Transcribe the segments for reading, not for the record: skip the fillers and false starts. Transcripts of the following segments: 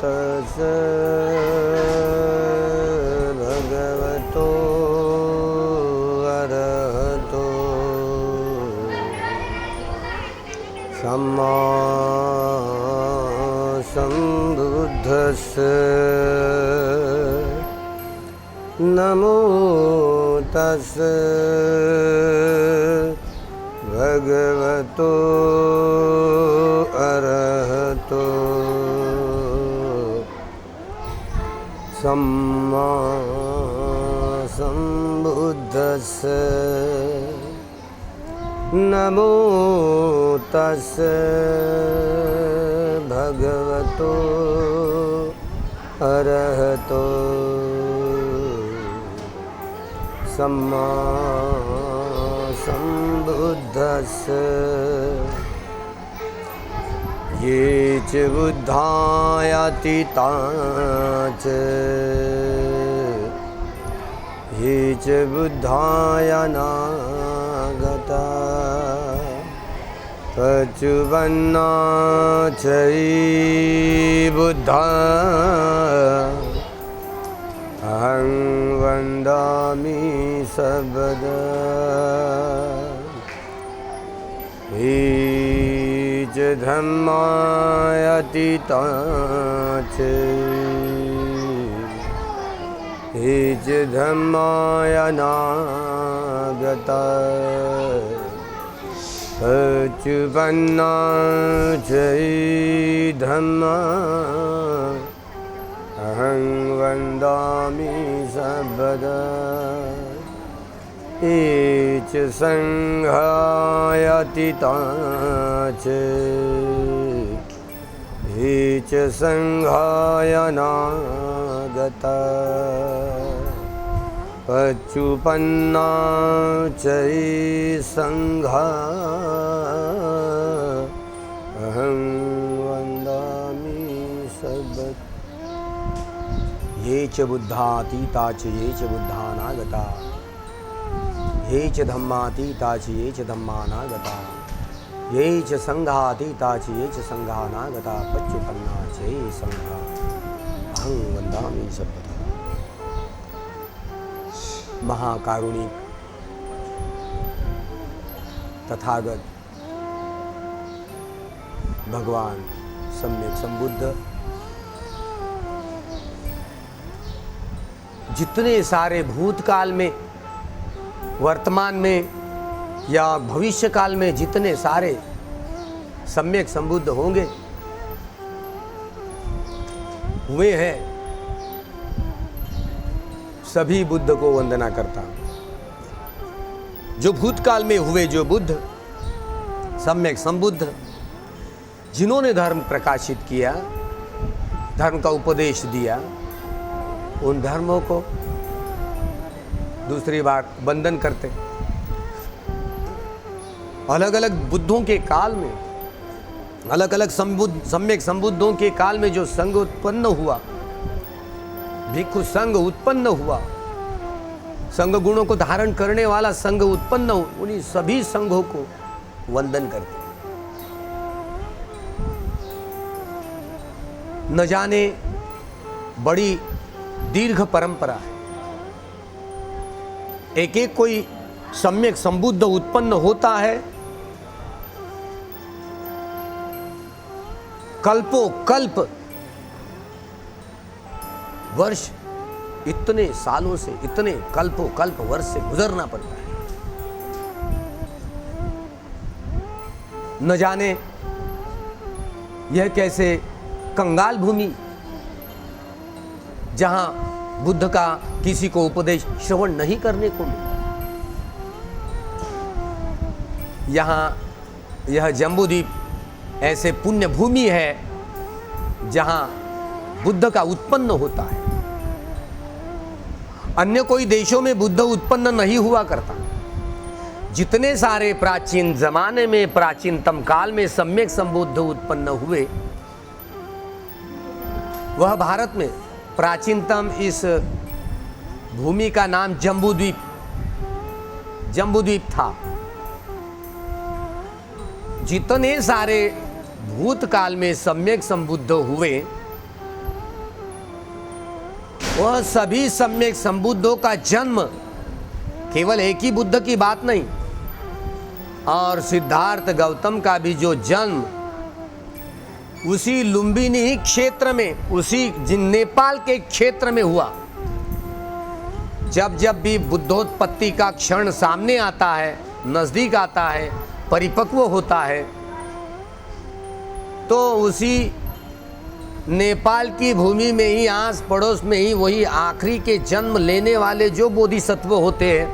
तस्य भगवतो अरहतो सम्मा सम्बुद्धस्य नमो तस्य भगवतो अरहतो सम्मा सम्बुद्धस्य नमो तस्य भगवतो अरहतो सम्मा सम्बुद्धस्य ये च बुद्धायातीता च ये च बुद्धायानागता पचुबन्ना च बुद्धा अहं वन्दामि सर्वदा ये च धम्मायातीता च ये च धम्मायानागता पचुबन्ना च धम्मा अहं वन्दामि सर्वदा ये च सङ्घायातीता च ये च सङ्घायानागता पचुपन्ना च सङ्घा अहं वन्दामि सर्वदा ये च बुद्धातीता च ये च बुद्धानागता ये च धम्मातीता च ये च धम्मानागता ये च संघातीता च ये च संघानागता पच्चुपन्ना च ये संघा अहं वन्दामि सर्वदा। महाकारुणिक तथागत भगवान सम्यक संबुद्ध जितने सारे भूतकाल में, वर्तमान में या भविष्य काल में जितने सारे सम्यक संबुद्ध होंगे हुए हैं, सभी बुद्ध को वंदना करता हूं। जो भूतकाल में हुए जो बुद्ध सम्यक संबुद्ध जिन्होंने धर्म प्रकाशित किया, धर्म का उपदेश दिया, उन धर्मों को दूसरी बार वंदन करते। अलग अलग बुद्धों के काल में, अलग अलग सम्यक संबुद्धों के काल में जो संघ उत्पन्न हुआ, भिक्षु संघ उत्पन्न हुआ, संघ गुणों को धारण करने वाला संघ उत्पन्न हुआ, उन्हीं सभी संघों को वंदन करते। न जाने बड़ी दीर्घ परंपरा है, एक एक कोई सम्यक संबुद्ध उत्पन्न होता है, कल्पों कल्प वर्ष, इतने सालों से, इतने कल्पों कल्प वर्ष से गुजरना पड़ता है। न जाने यह कैसे कंगाल भूमि, जहां बुद्ध का किसी को उपदेश श्रवण नहीं करने को मिला, यहाँ यह जम्बूद्वीप ऐसे पुण्य भूमि है जहां बुद्ध का उत्पन्न होता है। अन्य कोई देशों में बुद्ध उत्पन्न नहीं हुआ करता। जितने सारे प्राचीन जमाने में, प्राचीनतम काल में सम्यक संबुद्ध उत्पन्न हुए, वह भारत में प्राचीनतम इस भूमि का नाम जम्बूद्वीप था। जितने सारे भूतकाल में सम्यक संबुद्ध हुए, वह सभी सम्यक संबुद्धों का जन्म, केवल एक ही बुद्ध की बात नहीं, और सिद्धार्थ गौतम का भी जो जन्म उसी लुम्बिनी क्षेत्र में, उसी नेपाल के क्षेत्र में हुआ। जब जब भी बुद्धोत्पत्ति का क्षण सामने आता है, नजदीक आता है, परिपक्व होता है, तो उसी नेपाल की भूमि में ही, आस पड़ोस में ही, वही आखिरी के जन्म लेने वाले जो बोधिसत्व होते हैं,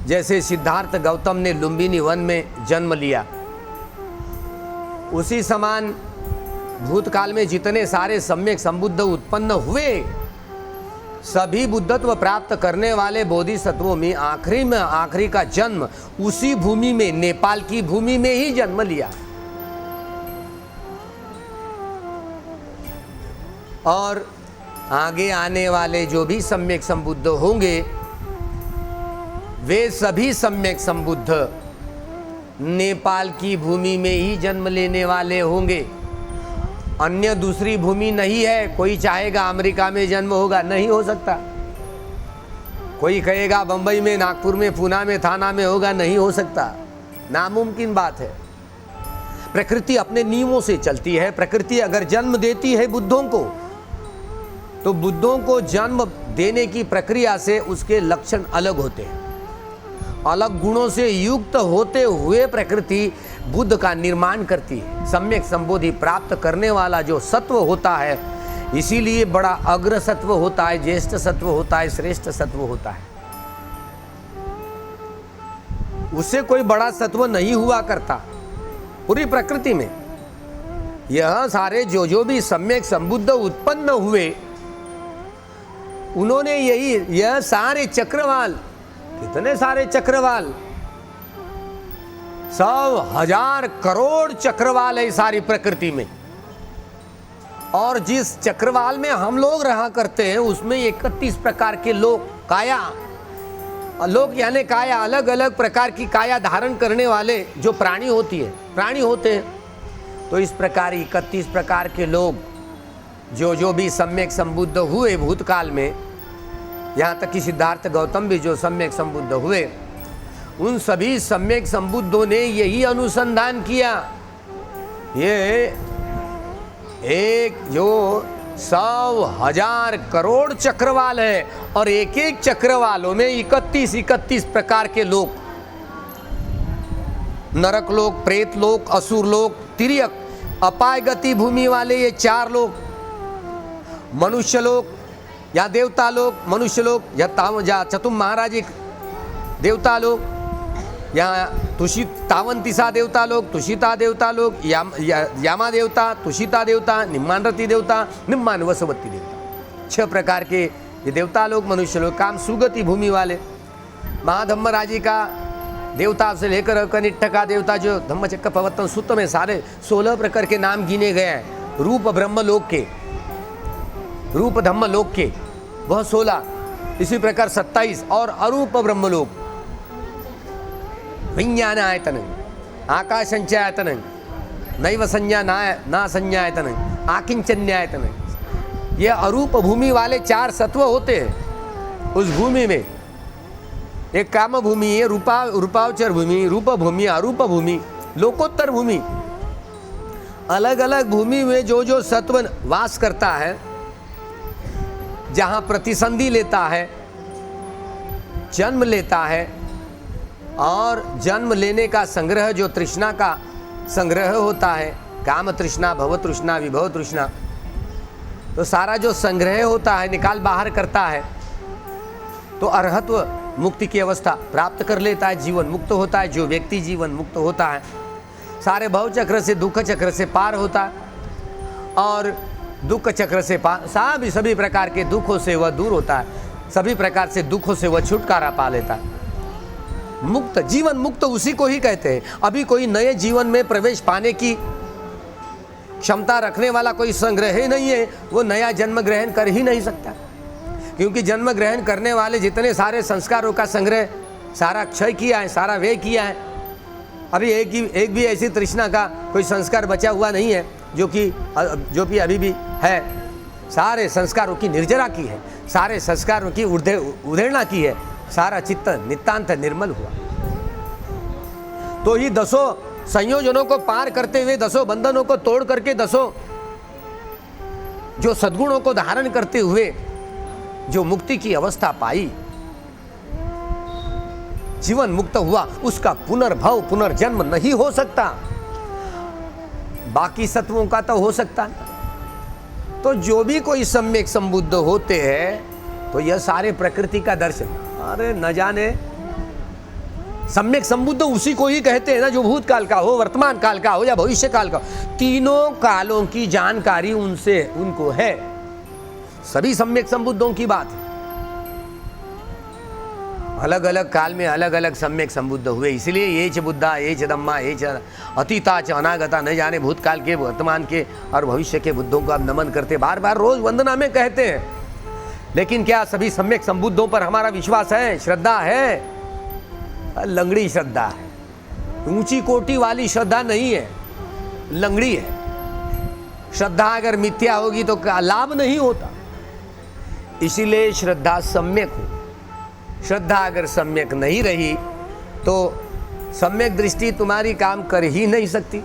जैसे सिद्धार्थ गौतम ने लुम्बिनी वन में जन्म लिया, उसी समान भूतकाल में जितने सारे सम्यक संबुद्ध उत्पन्न हुए, सभी बुद्धत्व प्राप्त करने वाले बोधिसत्वों में आखिरी का जन्म उसी भूमि में, नेपाल की भूमि में ही जन्म लिया। और आगे आने वाले जो भी सम्यक संबुद्ध होंगे, वे सभी सम्यक संबुद्ध नेपाल की भूमि में ही जन्म लेने वाले होंगे। अन्य दूसरी भूमि नहीं है। कोई चाहेगा अमेरिका में जन्म होगा, नहीं हो सकता। कोई कहेगा बंबई में, नागपुर में, पूना में, थाना में होगा, नहीं हो सकता, नामुमकिन बात है। प्रकृति अपने नियमों से चलती है। प्रकृति अगर जन्म देती है बुद्धों को, तो बुद्धों को जन्म देने की प्रक्रिया से उसके लक्षण अलग होते हैं। अलग गुणों से युक्त होते हुए प्रकृति बुद्ध का निर्माण करती है। सम्यक संबोधि प्राप्त करने वाला जो सत्व होता है, इसीलिए बड़ा अग्र सत्व होता है, ज्येष्ठ सत्व होता है, श्रेष्ठ सत्व होता है। उससे कोई बड़ा सत्व नहीं हुआ करता पूरी प्रकृति में। यह सारे जो भी सम्यक संबुद्ध उत्पन्न हुए, उन्होंने यह सारे चक्रवाल, कितने सारे चक्रवाल, 100,000 करोड़ चक्रवाल है सारी प्रकृति में। और जिस चक्रवाल में हम लोग रहा करते हैं, उसमें 31 प्रकार के लोग, काया, लोग यानी काया, अलग अलग प्रकार की काया धारण करने वाले जो प्राणी होती है, प्राणी होते हैं। तो इस प्रकार 31 प्रकार के लोग जो भी सम्यक संबुद्ध हुए भूतकाल में, यहाँ तक कि सिद्धार्थ गौतम भी जो सम्यक संबुद्ध हुए, उन सभी सम्यक संबुद्धों ने यही अनुसंधान किया। ये एक जो 100,000 करोड़ चक्रवाल है, और एक एक चक्रवालों में 31 प्रकार के लोग, नरक लोक, प्रेत लोक, असुर लोक, तिर्यक, अपाय गति भूमि वाले ये 4 लोग, मनुष्य लोक या देवता लोक, मनुष्य लोक या चतुम महाराजिक देवता लोक, या तावंतिसा देवता लोक, तुषिता देवता लोक, यामा देवता, तुषिता देवता, निम्मानरति देवता, निम्मान वसवती देवता। 6 प्रकार के ये देवता लोग, मनुष्य लोग, काम सुगति भूमि वाले। महाधम्मराजी का देवता से लेकर कनिष्ठ का देवता, जो धम्मचक्र प्रवर्तन सूत्र में सारे 16 प्रकार के नाम गिने गए हैं। रूप ब्रह्म लोक के, रूप धम्म लोक के वह 16, इसी प्रकार 27 और अरूप ब्रह्म लोक, विज्ञान आयतन, आकाशंचायतन, नैव संज्ञा ना संज्ञायतन, आकिंचन्यायतन, ये अरूप भूमि वाले 4 सत्व होते हैं उस भूमि में। एक काम भूमि है, रूपावचर भूमि, रूप भूमि, अरूप भूमि, लोकोत्तर भूमि। अलग अलग भूमि में जो सत्व वास करता है, जहाँ प्रतिसंधि लेता है, जन्म लेता है, और जन्म लेने का संग्रह जो तृष्णा का संग्रह होता है, काम तृष्णा, भव तृष्णा, विभव तृष्णा, तो सारा जो संग्रह होता है निकाल बाहर करता है, तो अरहत्व मुक्ति की अवस्था प्राप्त कर लेता है, जीवन मुक्त होता है। जो व्यक्ति जीवन मुक्त होता है, सारे भव चक्र से, दुख चक्र से पार होता है, और दुख चक्र से पार, सभी प्रकार के दुखों से वह दूर होता है, सभी प्रकार से दुखों से वह छुटकारा पा लेता है। मुक्त, जीवन मुक्त उसी को ही कहते हैं। अभी कोई नए जीवन में प्रवेश पाने की क्षमता रखने वाला कोई संग्रह ही नहीं है, वो नया जन्म ग्रहण कर ही नहीं सकता, क्योंकि जन्म ग्रहण करने वाले जितने सारे संस्कारों का संग्रह सारा क्षय किया है, सारा व्यय किया है। अभी एक भी ऐसी तृष्णा का कोई संस्कार बचा हुआ नहीं है जो कि अभी भी है। सारे संस्कारों की निर्जरा की है, सारे संस्कारों की उधेड़ना की है, सारा चित्त नितांत निर्मल हुआ। तो ही 10 संयोजनों को पार करते हुए, 10 बंधनों को तोड़ करके, 10 जो सद्गुणों को धारण करते हुए जो मुक्ति की अवस्था पाई, जीवन मुक्त हुआ, उसका पुनर्भव पुनर्जन्म नहीं हो सकता। बाकी सत्वों का तो हो सकता। तो जो भी कोई सम्यक संबुद्ध होते हैं तो यह सारे प्रकृति का दर्शन, अरे न जाने सम्यक संबुद्ध उसी को ही कहते हैं ना जो भूतकाल का हो, वर्तमान काल का हो या भविष्य काल का, तीनों कालों की जानकारी उनको है। सभी सम्यक संबुद्धों की बात है। अलग अलग काल में अलग अलग सम्यक संबुद्ध हुए, इसलिए ये च बुद्धा, ये च धम्मा, ये च अतीता च अनागता, न जाने भूतकाल के, वर्तमान के और भविष्य के बुद्धों को आप नमन करते, बार बार रोज वंदना में कहते हैं। लेकिन क्या सभी सम्यक संबुद्धों पर हमारा विश्वास है, श्रद्धा है? लंगड़ी श्रद्धा है, ऊंची कोटि वाली श्रद्धा नहीं है, लंगड़ी है। श्रद्धा अगर मिथ्या होगी तो लाभ नहीं होता। इसीलिए श्रद्धा सम्यक हो। श्रद्धा अगर सम्यक नहीं रही तो सम्यक दृष्टि तुम्हारी काम कर ही नहीं सकती।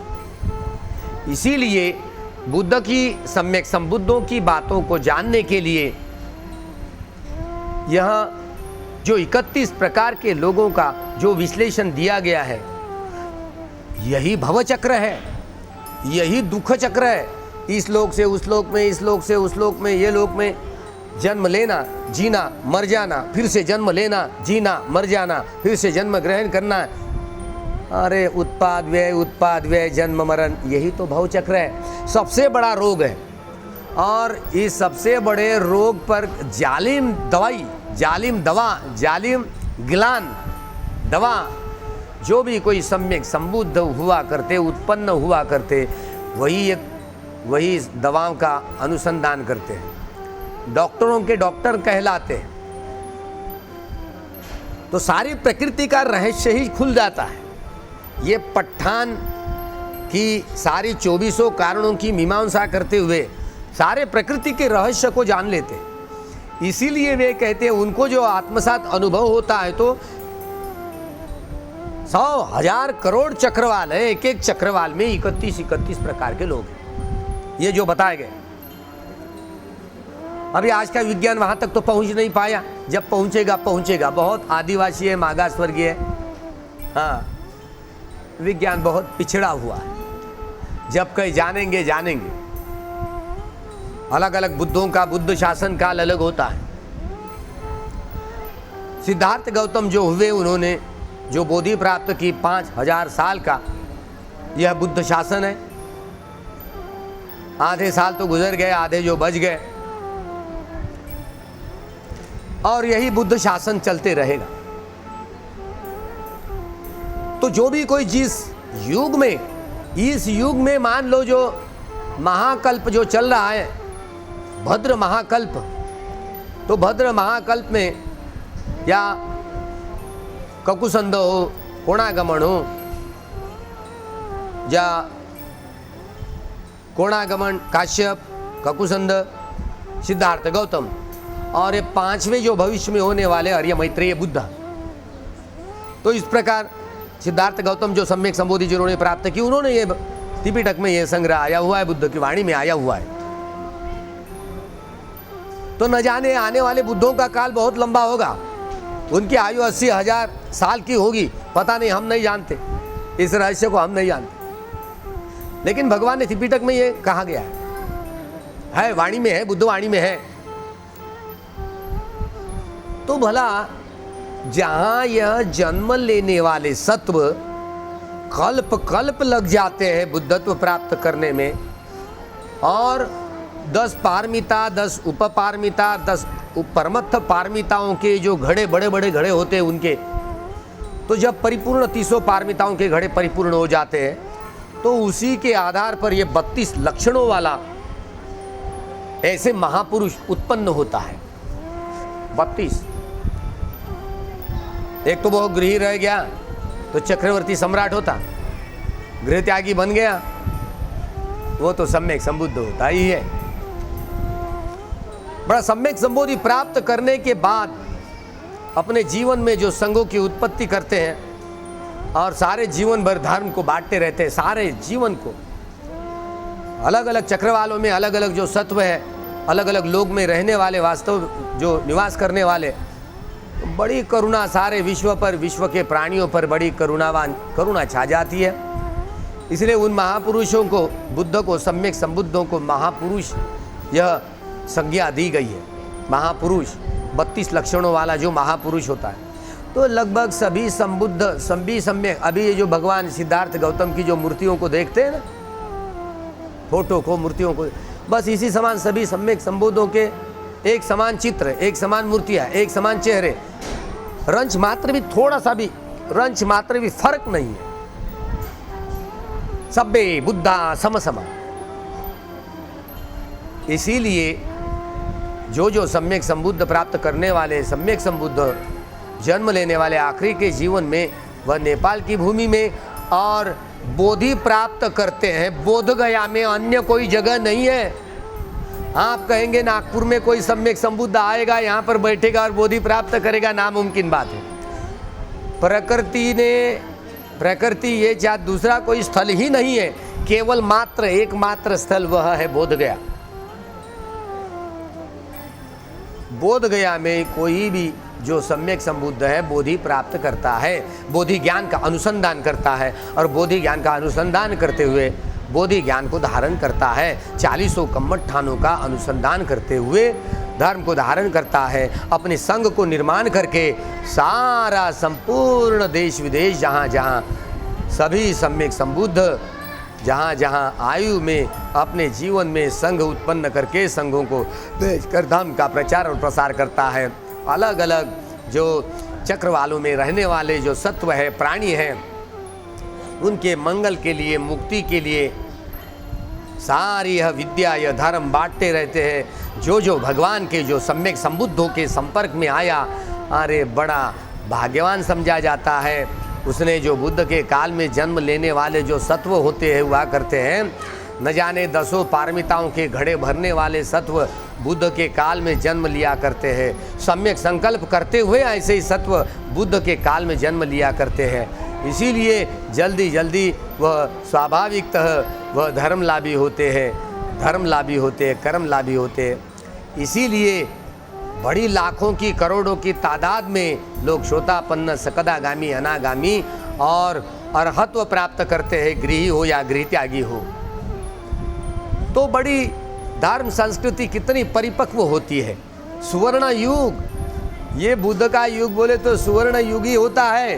इसीलिए बुद्ध की सम्यक संबुद्धों की बातों को जानने के लिए यह जो 31 प्रकार के लोगों का जो विश्लेषण दिया गया है, यही भवचक्र है, यही दुख चक्र है। इस लोक से उस लोक में, इस लोक से उस लोक में, ये लोक में जन्म लेना, जीना, मर जाना, फिर से जन्म लेना, जीना, मर जाना, फिर से जन्म ग्रहण करना। अरे उत्पाद व्यय जन्म मरण, यही तो भवचक्र है, सबसे बड़ा रोग है। और इस सबसे बड़े रोग पर जालिम दवाई, जालिम दवा, जालिम गिलान दवा जो भी कोई सम्यक संबुद्ध हुआ करते, उत्पन्न हुआ करते, वही दवाओं का अनुसंधान करते हैं, डॉक्टरों के डॉक्टर कहलाते हैं। तो सारी प्रकृति का रहस्य ही खुल जाता है। ये पठान की सारी 24 कारणों की मीमांसा करते हुए सारे प्रकृति के रहस्य को जान लेते हैं। इसीलिए वे कहते हैं उनको जो आत्मसात अनुभव होता है तो 100,000 करोड़ चक्रवाल है, एक एक चक्रवाल में 31 प्रकार के लोग हैं, ये जो बताए गए। अभी आज का विज्ञान वहां तक तो पहुंच नहीं पाया, जब पहुंचेगा। बहुत आदिवासी है, मागास वर्गीय है, हाँ, विज्ञान बहुत पिछड़ा हुआ है। जब कहीं जानेंगे। अलग अलग बुद्धों का बुद्ध शासन काल अलग होता है। सिद्धार्थ गौतम जो हुए, उन्होंने जो बोधि प्राप्त की 5000 साल का यह बुद्ध शासन है। आधे साल तो गुजर गए, आधे जो बच गए, और यही बुद्ध शासन चलते रहेगा। तो जो भी कोई जिस युग में, इस युग में मान लो जो महाकल्प जो चल रहा है, भद्र महाकल्प, तो भद्र महाकल्प में या ककुसंद हो, कोणागमन हो, या कोणागमन, काश्यप, ककुसंद, सिद्धार्थ गौतम, और ये 5वें जो भविष्य में होने वाले आर्य मैत्रेय बुद्ध। तो इस प्रकार सिद्धार्थ गौतम जो सम्यक संबोधि जिन्होंने प्राप्त की, उन्होंने ये त्रिपिटक में ये संग्रह आया हुआ है, बुद्ध की वाणी में आया हुआ है। तो न जाने आने वाले बुद्धों का काल बहुत लंबा होगा, उनकी आयु 80,000 साल की होगी, पता नहीं, हम नहीं जानते, इस रहस्य को हम नहीं जानते। लेकिन भगवान ने त्रिपिटक में ये कहा गया है, वाणी में है, बुद्ध वाणी में है। तो भला जहां यह जन्म लेने वाले सत्व कल्प कल्प लग जाते हैं बुद्धत्व प्राप्त करने में, और 10 पारमिता, 10 उपपारमिता, 10 परमत्थ पारमिताओं के जो घड़े, बड़े बड़े घड़े होते हैं उनके, तो जब परिपूर्ण 30 पारमिताओं के घड़े परिपूर्ण हो जाते हैं, तो उसी के आधार पर ये 32 लक्षणों वाला ऐसे महापुरुष उत्पन्न होता है। 32। एक तो वो गृही रह गया तो चक्रवर्ती सम्राट होता, गृह त्यागी बन गया वो तो सम्यक संबुद्ध होता ही है। बड़ा सम्यक संबोधि प्राप्त करने के बाद अपने जीवन में जो संघों की उत्पत्ति करते हैं और सारे जीवन भर धर्म को बांटते रहते हैं, सारे जीवन को अलग अलग चक्रवालों में अलग अलग जो सत्व है, अलग अलग लोक में रहने वाले, वास्तव जो निवास करने वाले, बड़ी करुणा सारे विश्व पर, विश्व के प्राणियों पर बड़ी करुणा छा जाती है। इसलिए उन महापुरुषों को, बुद्ध को, सम्यक संबुद्धों को महापुरुष यह संज्ञा दी गई है। महापुरुष 32 लक्षणों वाला जो महापुरुष होता है, तो लगभग सभी संबुद्ध, सभी सम्यक, अभी ये जो भगवान सिद्धार्थ गौतम की जो मूर्तियों को देखते हैं ना, फोटो को, मूर्तियों को, बस इसी समान सभी सम्यक संबुद्धों के एक समान चित्र, एक समान मूर्तियाँ, एक समान चेहरे, रंच मात्र भी, थोड़ा सा भी रंच मात्र भी फर्क नहीं है। सब्बे बुद्धा समसमा। इसीलिए जो जो सम्यक संबुद्ध प्राप्त करने वाले, सम्यक संबुद्ध जन्म लेने वाले आखिरी के जीवन में, वह नेपाल की भूमि में और बोधि प्राप्त करते हैं। बोध गया में, अन्य कोई जगह नहीं है। आप कहेंगे नागपुर में कोई सम्यक संबुद्ध आएगा, यहाँ पर बैठेगा और बोधि प्राप्त करेगा, नामुमकिन बात है। प्रकृति ये चाहे दूसरा कोई स्थल ही नहीं है, केवल मात्र एकमात्र स्थल वह है बोध गया। बोध गया में कोई भी जो सम्यक संबुद्ध है बोधि प्राप्त करता है, बोधि ज्ञान का अनुसंधान करता है, और बोधि ज्ञान का अनुसंधान करते हुए बोधि ज्ञान को धारण करता है। 40 कम्मठानों का अनुसंधान करते हुए धर्म को धारण करता है। अपने संघ को निर्माण करके सारा संपूर्ण देश विदेश, जहाँ जहाँ सभी सम्यक संबुद्ध जहाँ जहाँ आयु में अपने जीवन में संघ उत्पन्न करके संघों को भेजकर धर्म का प्रचार और प्रसार करता है। अलग अलग जो चक्रवालों में रहने वाले जो सत्व है, प्राणी हैं, उनके मंगल के लिए, मुक्ति के लिए सारी यह विद्या, यह धर्म बांटते रहते हैं। जो जो भगवान के जो सम्यक संबुद्धों के संपर्क में आया, अरे बड़ा भाग्यवान समझा जाता है। उसने जो बुद्ध के काल में जन्म लेने वाले जो सत्व होते हैं, हुआ करते हैं, न जाने 10 पारमिताओं के घड़े भरने वाले सत्व बुद्ध के काल में जन्म लिया करते हैं। सम्यक संकल्प करते हुए ऐसे ही सत्व बुद्ध के काल में जन्म लिया करते हैं। इसीलिए जल्दी जल्दी वह स्वाभाविकतः वह धर्मलाभी होते हैं, धर्मलाभी होते हैं, कर्मलाभी होते हैं। इसीलिए बड़ी लाखों की, करोड़ों की तादाद में लोग शोतापन्न, सकदागामी, अनागामी और अरहत्व प्राप्त करते हैं, गृही हो या गृह त्यागी हो। तो बड़ी धर्म संस्कृति कितनी परिपक्व होती है। सुवर्ण युग, ये बुद्ध का युग बोले तो सुवर्ण युग ही होता है।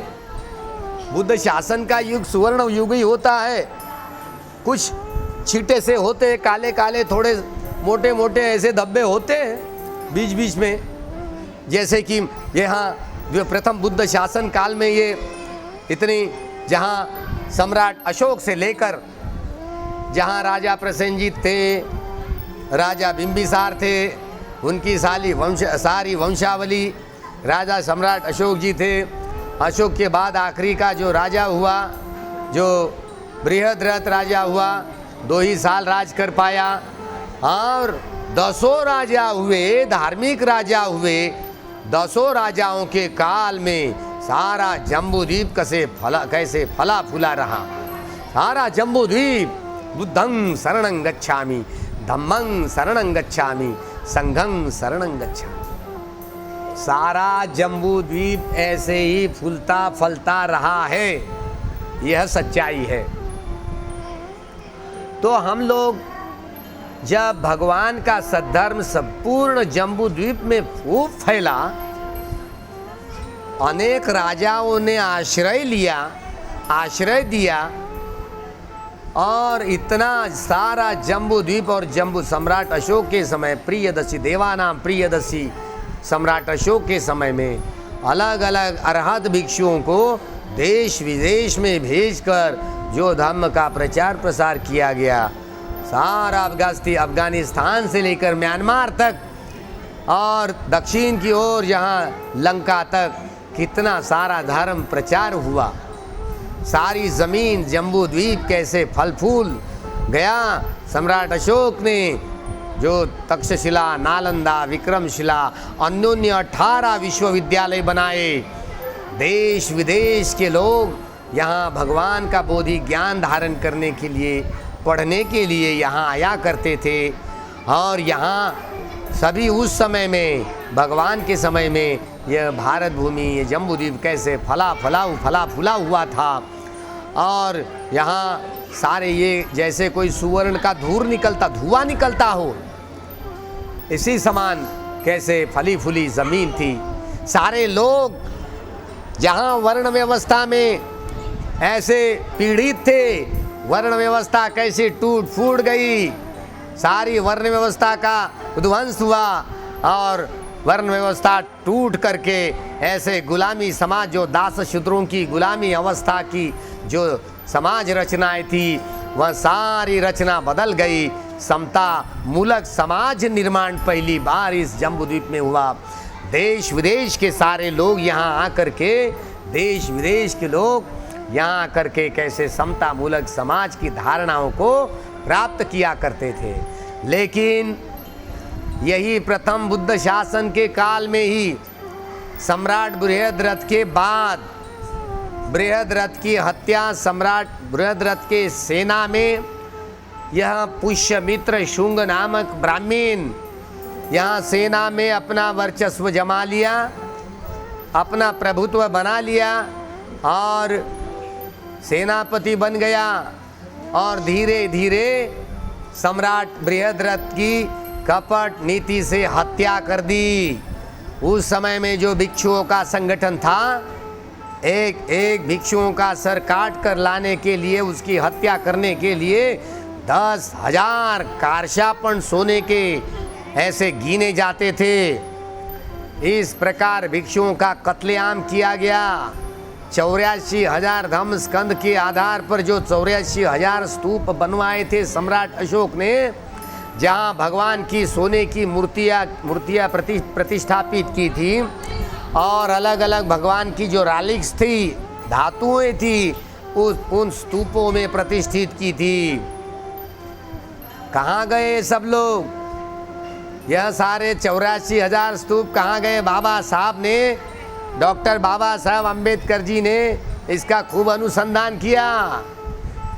बुद्ध शासन का युग सुवर्ण युग ही होता है। कुछ छींटे से होते हैं, काले काले, थोड़े मोटे मोटे ऐसे धब्बे होते हैं बीच बीच में, जैसे कि यहाँ जो प्रथम बुद्ध शासन काल में ये इतनी, जहाँ सम्राट अशोक से लेकर जहाँ राजा प्रसेनजीत थे, राजा बिंबिसार थे, उनकी सारी वंशावली, राजा सम्राट अशोक जी थे। अशोक के बाद आखिरी का जो राजा हुआ, जो बृहद्रथ राजा हुआ, 2 ही साल राज कर पाया। और 10 राजा हुए, धार्मिक राजा हुए। 10 राजाओं के काल में सारा जम्बूद्वीप कैसे फला फूला रहा। सारा जम्बूद्वीप बुद्धं शरणं गच्छामि, धम्मं शरणं गच्छामि, संघं शरणं गच्छामि। सारा जम्बूद्वीप ऐसे ही फूलता फलता रहा है, यह सच्चाई है। तो हम लोग जब भगवान का सद्धर्म संपूर्ण जम्बूद्वीप में खूब फैला, अनेक राजाओं ने आश्रय लिया, आश्रय दिया, और इतना सारा जम्बूद्वीप और जम्बू सम्राट अशोक के समय, प्रियदर्शी देवानाम प्रियदर्शी सम्राट अशोक के समय में अलग अलग अरहत भिक्षुओं को देश विदेश में भेजकर जो धर्म का प्रचार प्रसार किया गया, सारा अफगानिस्तान से लेकर म्यांमार तक और दक्षिण की ओर जहाँ लंका तक कितना सारा धर्म प्रचार हुआ। सारी ज़मीन जम्बूद्वीप कैसे फल फूल गया। सम्राट अशोक ने जो तक्षशिला, नालंदा, विक्रमशिला, अन्योन्य 18 विश्वविद्यालय बनाए। देश विदेश के लोग यहाँ भगवान का बोधि ज्ञान धारण करने के लिए, पढ़ने के लिए यहाँ आया करते थे। और यहाँ सभी उस समय में, भगवान के समय में, यह भारत भूमि, ये जम्बूद्वीप कैसे फला फूला हुआ था। और यहाँ सारे ये जैसे कोई सुवर्ण का धुआं निकलता हो, इसी समान कैसे फली फूली ज़मीन थी। सारे लोग जहाँ वर्ण व्यवस्था में ऐसे पीड़ित थे, वर्ण व्यवस्था कैसे टूट फूट गई, सारी वर्ण व्यवस्था का उद्वंस हुआ और वर्ण व्यवस्था टूट करके ऐसे गुलामी समाज, जो दास शूद्रों की गुलामी अवस्था की जो समाज रचनाएं थी, वह सारी रचना बदल गई। समता मूलक समाज निर्माण पहली बार इस जम्बूद्वीप में हुआ। देश विदेश के सारे लोग यहाँ आकर के, देश विदेश के लोग यहाँ आकर के कैसे समता मूलक समाज की धारणाओं को प्राप्त किया करते थे। लेकिन यही प्रथम बुद्ध शासन के काल में ही सम्राट बृहद्रथ के बाद, बृहद्रथ की हत्या, सम्राट बृहद्रथ के सेना में यह पुष्यमित्र शुंग नामक ब्राह्मण यहाँ सेना में अपना वर्चस्व जमा लिया, अपना प्रभुत्व बना लिया और सेनापति बन गया। और धीरे धीरे सम्राट बृहद्रथ की कपट नीति से हत्या कर दी। उस समय में जो भिक्षुओं का संगठन था, एक एक भिक्षुओं का सर काट कर लाने के लिए, उसकी हत्या करने के लिए 10,000 कारशापन सोने के ऐसे गिने जाते थे। इस प्रकार भिक्षुओं का कत्लेआम किया गया। 84,000 धम्म स्कंद के आधार पर जो 84,000 स्तूप बनवाए थे सम्राट अशोक ने, जहाँ भगवान की सोने की मूर्तियाँ प्रतिष्ठापित की थी और अलग अलग भगवान की जो रालिक्स थी, धातुएं थी, उन स्तूपों में प्रतिष्ठित की थी। कहाँ गए सब लोग? यह सारे 84,000 स्तूप कहाँ गए? बाबा साहब ने, डॉक्टर बाबा साहब अम्बेडकर जी ने इसका खूब अनुसंधान किया।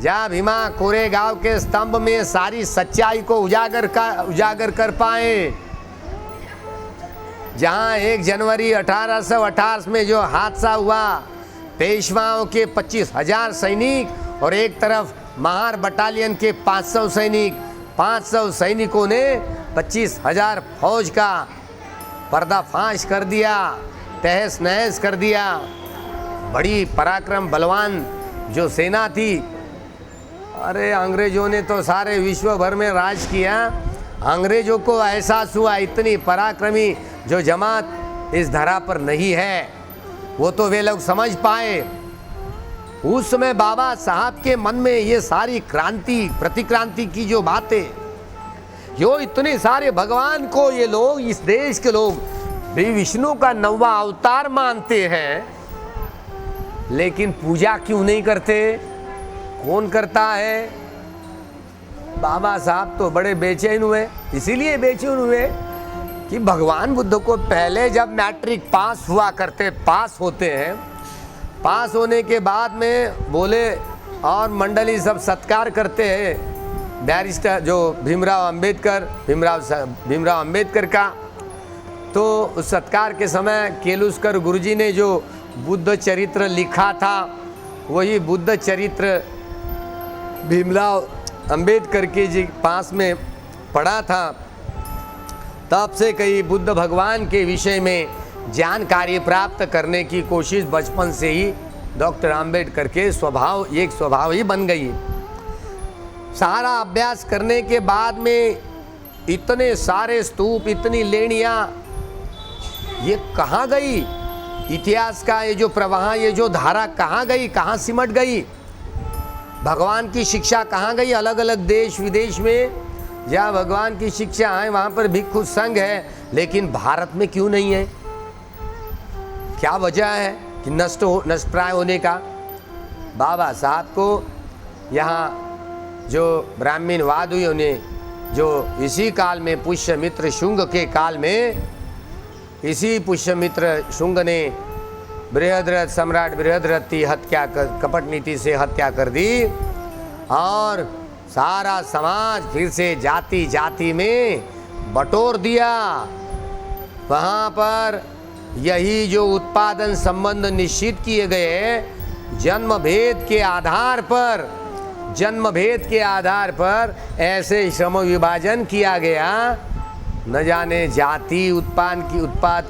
जहाँ भीमा कोरेगांव के स्तंभ में सारी सच्चाई को उजागर कर पाए, जहाँ 1 जनवरी 1828 में जो हादसा हुआ, पेशवाओं के 25,000 सैनिक और एक तरफ महार बटालियन के 500 सैनिक, 500 सैनिकों ने 25,000 फौज का पर्दाफाश कर दिया, तहस नहस कर दिया। बड़ी पराक्रम बलवान जो सेना थी। अरे अंग्रेजों ने तो सारे विश्व भर में राज किया। अंग्रेजों को एहसास हुआ इतनी पराक्रमी जो जमात इस धरा पर नहीं है, वो तो वे लोग समझ पाए। उस समय बाबा साहब के मन में ये सारी क्रांति, प्रतिक्रांति की जो बातें, जो इतने सारे भगवान को ये लोग, इस देश के लोग भी विष्णु का 9वां अवतार मानते हैं, लेकिन पूजा क्यों नहीं करते? कौन करता है? बाबा साहब तो बड़े बेचैन हुए। इसीलिए बेचैन हुए कि भगवान बुद्ध को पहले जब मैट्रिक पास हुआ करते, पास होते हैं, पास होने के बाद में बोले और मंडली सब सत्कार करते हैं बैरिस्टर जो भीमराव अंबेडकर का। तो उस सत्कार के समय केलुस्कर गुरुजी ने जो बुद्ध चरित्र लिखा था, वही बुद्ध चरित्र भीमराव अंबेडकर के जी पास में पढ़ा था। तब से कई बुद्ध भगवान के विषय में जानकारी प्राप्त करने की कोशिश बचपन से ही डॉक्टर अंबेडकर के स्वभाव ही बन गई। सारा अभ्यास करने के बाद में इतने सारे स्तूप, इतनी लेणियाँ, ये कहाँ गई? इतिहास का ये जो प्रवाह, ये जो धारा कहाँ गई, कहाँ सिमट गई? भगवान की शिक्षा कहाँ गई? अलग अलग देश विदेश में जहाँ भगवान की शिक्षा है वहाँ पर भिक्षु संघ है, लेकिन भारत में क्यों नहीं है? क्या वजह है कि नष्ट प्राय होने का? बाबा साहब को यहाँ जो ब्राह्मणवादियों ने जो इसी काल में पुष्यमित्र शुंग के काल में, इसी पुष्यमित्र शुंग ने बृहद्रथ सम्राट बृहद्रथ की हत्या कर, कपट नीति से हत्या कर दी और सारा समाज फिर से जाति जाति में बटोर दिया। वहाँ पर यही जो उत्पादन संबंध निश्चित किए गए, जन्म भेद के आधार पर, जन्म भेद के आधार पर ऐसे श्रम विभाजन किया गया, न जाने जाति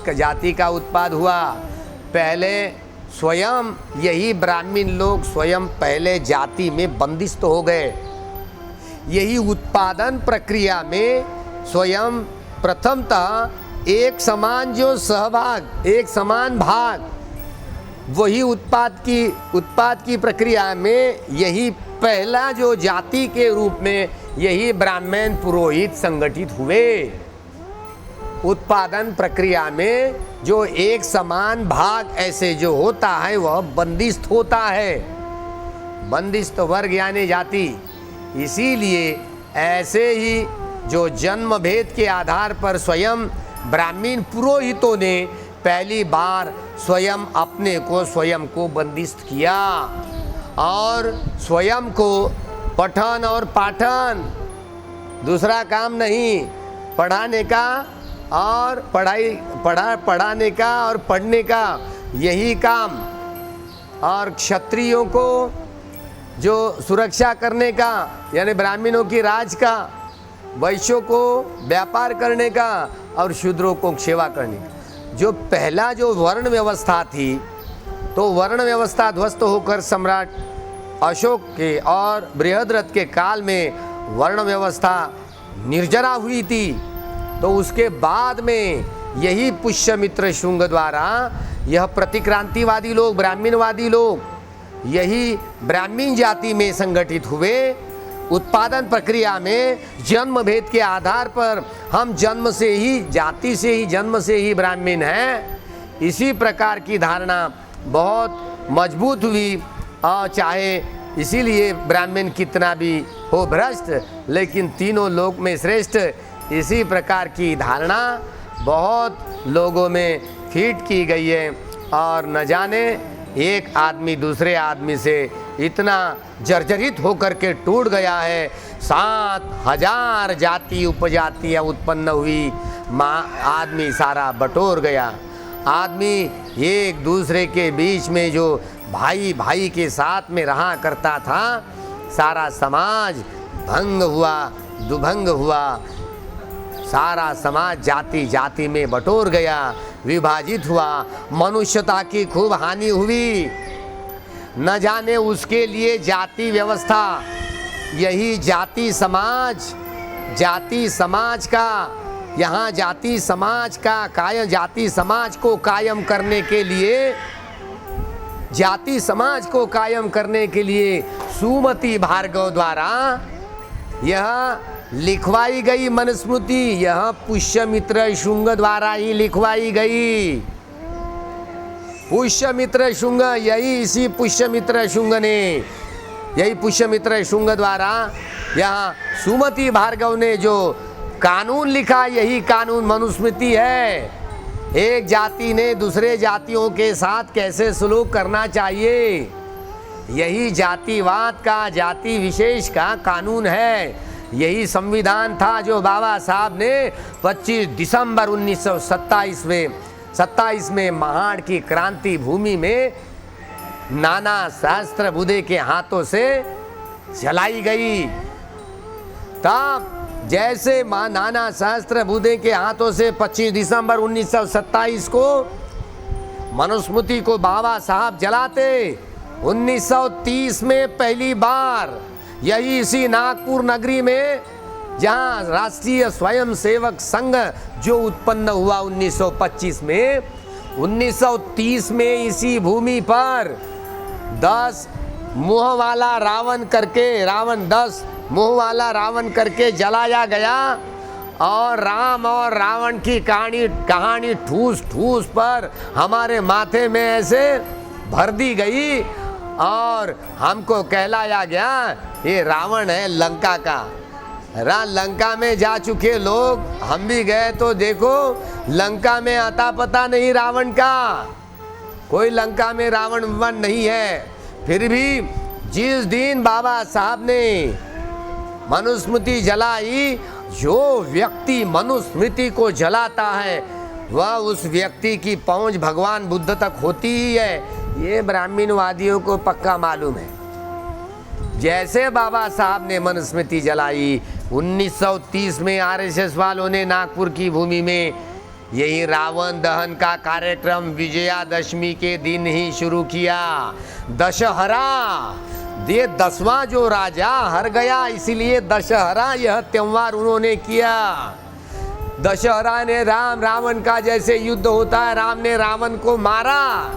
जाति का उत्पाद हुआ। पहले स्वयं यही ब्राह्मण लोग स्वयं पहले जाति में बंदिस्त हो गए। यही उत्पादन प्रक्रिया में स्वयं प्रथमतः एक समान जो सहभाग, एक समान भाग, वही उत्पाद की प्रक्रिया में यही पहला जो जाति के रूप में यही ब्राह्मण पुरोहित संगठित हुए। उत्पादन प्रक्रिया में जो एक समान भाग ऐसे जो होता है वह बंदिस्त होता है, बंदिस्त वर्ग यानी जाति। इसीलिए ऐसे ही जो जन्म भेद के आधार पर स्वयं ब्राह्मण पुरोहितों ने पहली बार स्वयं अपने को स्वयं को बंदिस्त किया और स्वयं को पठन और पाठन, दूसरा काम नहीं, पढ़ाने का और पढ़ाने का और पढ़ने का यही काम, और क्षत्रियों को जो सुरक्षा करने का यानी ब्राह्मणों की राज का, वैश्यों को व्यापार करने का और शूद्रों को सेवा करने का। जो पहला जो वर्ण व्यवस्था थी, तो वर्ण व्यवस्था ध्वस्त होकर सम्राट अशोक के और बृहद्रथ के काल में वर्ण व्यवस्था निर्जरा हुई थी। तो उसके बाद में यही पुष्यमित्र शुंग द्वारा यह प्रतिक्रांतिवादी लोग, ब्राह्मणवादी लोग यही ब्राह्मण जाति में संगठित हुए। उत्पादन प्रक्रिया में जन्म भेद के आधार पर हम जन्म से ही, जाति से ही, जन्म से ही ब्राह्मण हैं, इसी प्रकार की धारणा बहुत मजबूत हुई। और चाहे इसीलिए ब्राह्मण कितना भी हो भ्रष्ट, लेकिन तीनों लोक में श्रेष्ठ, इसी प्रकार की धारणा बहुत लोगों में फीट की गई है। और न जाने एक आदमी दूसरे आदमी से इतना जर्जरित होकर के टूट गया है। 7,000 जाति उपजातियाँ उत्पन्न हुई, आदमी सारा बटोर गया। आदमी एक दूसरे के बीच में जो भाई भाई के साथ में रहा करता था, सारा समाज भंग हुआ, दुभंग हुआ। सारा समाज जाति जाति में बटोर गया, विभाजित हुआ, मनुष्यता की खूब हानि हुई। न जाने उसके लिए जाति व्यवस्था, यही जाति समाज का यहाँ जाति समाज को कायम करने के लिए, जाति समाज को कायम करने के लिए सुमति भार्गव द्वारा यह लिखवाई गई मनुस्मृति, यह पुष्यमित्र शुंग द्वारा ही लिखवाई गई। पुष्यमित्र शुंग, इसी पुष्यमित्र शुंग ने, यही पुष्यमित्र शुंग द्वारा यहाँ सुमति भार्गव ने जो कानून लिखा, यही कानून मनुस्मृति है। एक जाति ने दूसरे जातियों के साथ कैसे सलूक करना चाहिए, यही जातिवाद का, जाति विशेष का कानून है। यही संविधान था जो बाबा साहब ने 25 दिसंबर 1927 में महाड़ की क्रांति भूमि में नाना सहस्त्रबुद्धे के हाथों से चलाई गई। तब जैसे नाना सहस्त्रबुद्धे के हाथों से 25 दिसंबर 1927 को मनुस्मृति को बाबा साहब जलाते, 1930 में पहली बार यही इसी नागपुर नगरी में, जहां राष्ट्रीय स्वयंसेवक संघ जो उत्पन्न हुआ 1925 में, 1930 में इसी भूमि पर 10 मुंह वाला रावण करके जलाया गया। और राम और रावण की कहानी ठूस ठूस पर हमारे माथे में ऐसे भर दी गई और हमको कहलाया गया ये रावण है लंका का, लंका में जा चुके लोग, हम भी गए तो देखो लंका में आता पता नहीं रावण का, कोई लंका में रावण वन नहीं है। फिर भी जिस दिन बाबा साहब ने मनुस्मृति जलाई, जो व्यक्ति मनुस्मृति को जलाता है वह उस व्यक्ति की पहुंच भगवान बुद्ध तक होती ही है। ये ब्राह्मणवादियों को पक्का मालूम है। जैसे बाबा साहब ने मनुस्मृति जलाई, 1930 में आरएसएस वालों ने नागपुर की भूमि में यही रावण दहन का कार्यक्रम विजयादशमी के दिन ही शुरू किया। दशहरा, ये 10वां जो राजा हर गया, इसीलिए दशहरा यह त्योहार उन्होंने किया। दशहरा ने राम रावण का जैसे युद्ध होता है, राम ने रावण को मारा।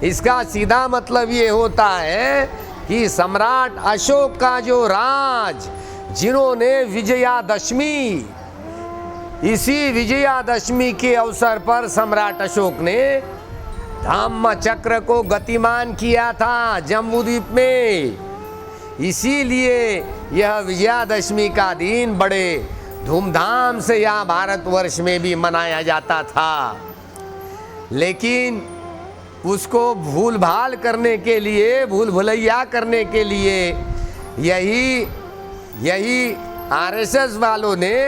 इसका सीधा मतलब ये होता है कि सम्राट अशोक का जो राज, जिन्होंने विजयादशमी, इसी विजयादशमी के अवसर पर सम्राट अशोक ने धम्म चक्र को गतिमान किया था जम्बूद्वीप में। इसीलिए यह विजयादशमी का दिन बड़े धूमधाम से यहाँ भारतवर्ष में भी मनाया जाता था। लेकिन उसको भूल भाल करने के लिए, भूल भुलैया करने के लिए यही आरएसएस वालों ने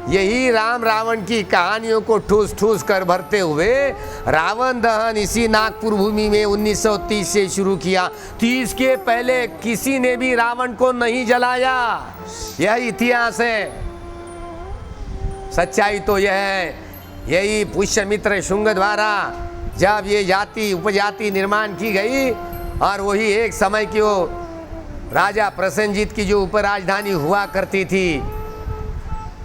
यही राम रावण की कहानियों को ठूस ठूस कर भरते हुए रावण दहन इसी नागपुर भूमि में 1930 से शुरू किया। 30 के पहले किसी ने भी रावण को नहीं जलाया। यह इतिहास है। सच्चाई तो यह है, यही पुष्यमित्र शुंग द्वारा जब ये जाति उपजाति निर्माण की गई, और वही एक समय की वो राजा प्रसेनजीत की जो उपराजधानी हुआ करती थी,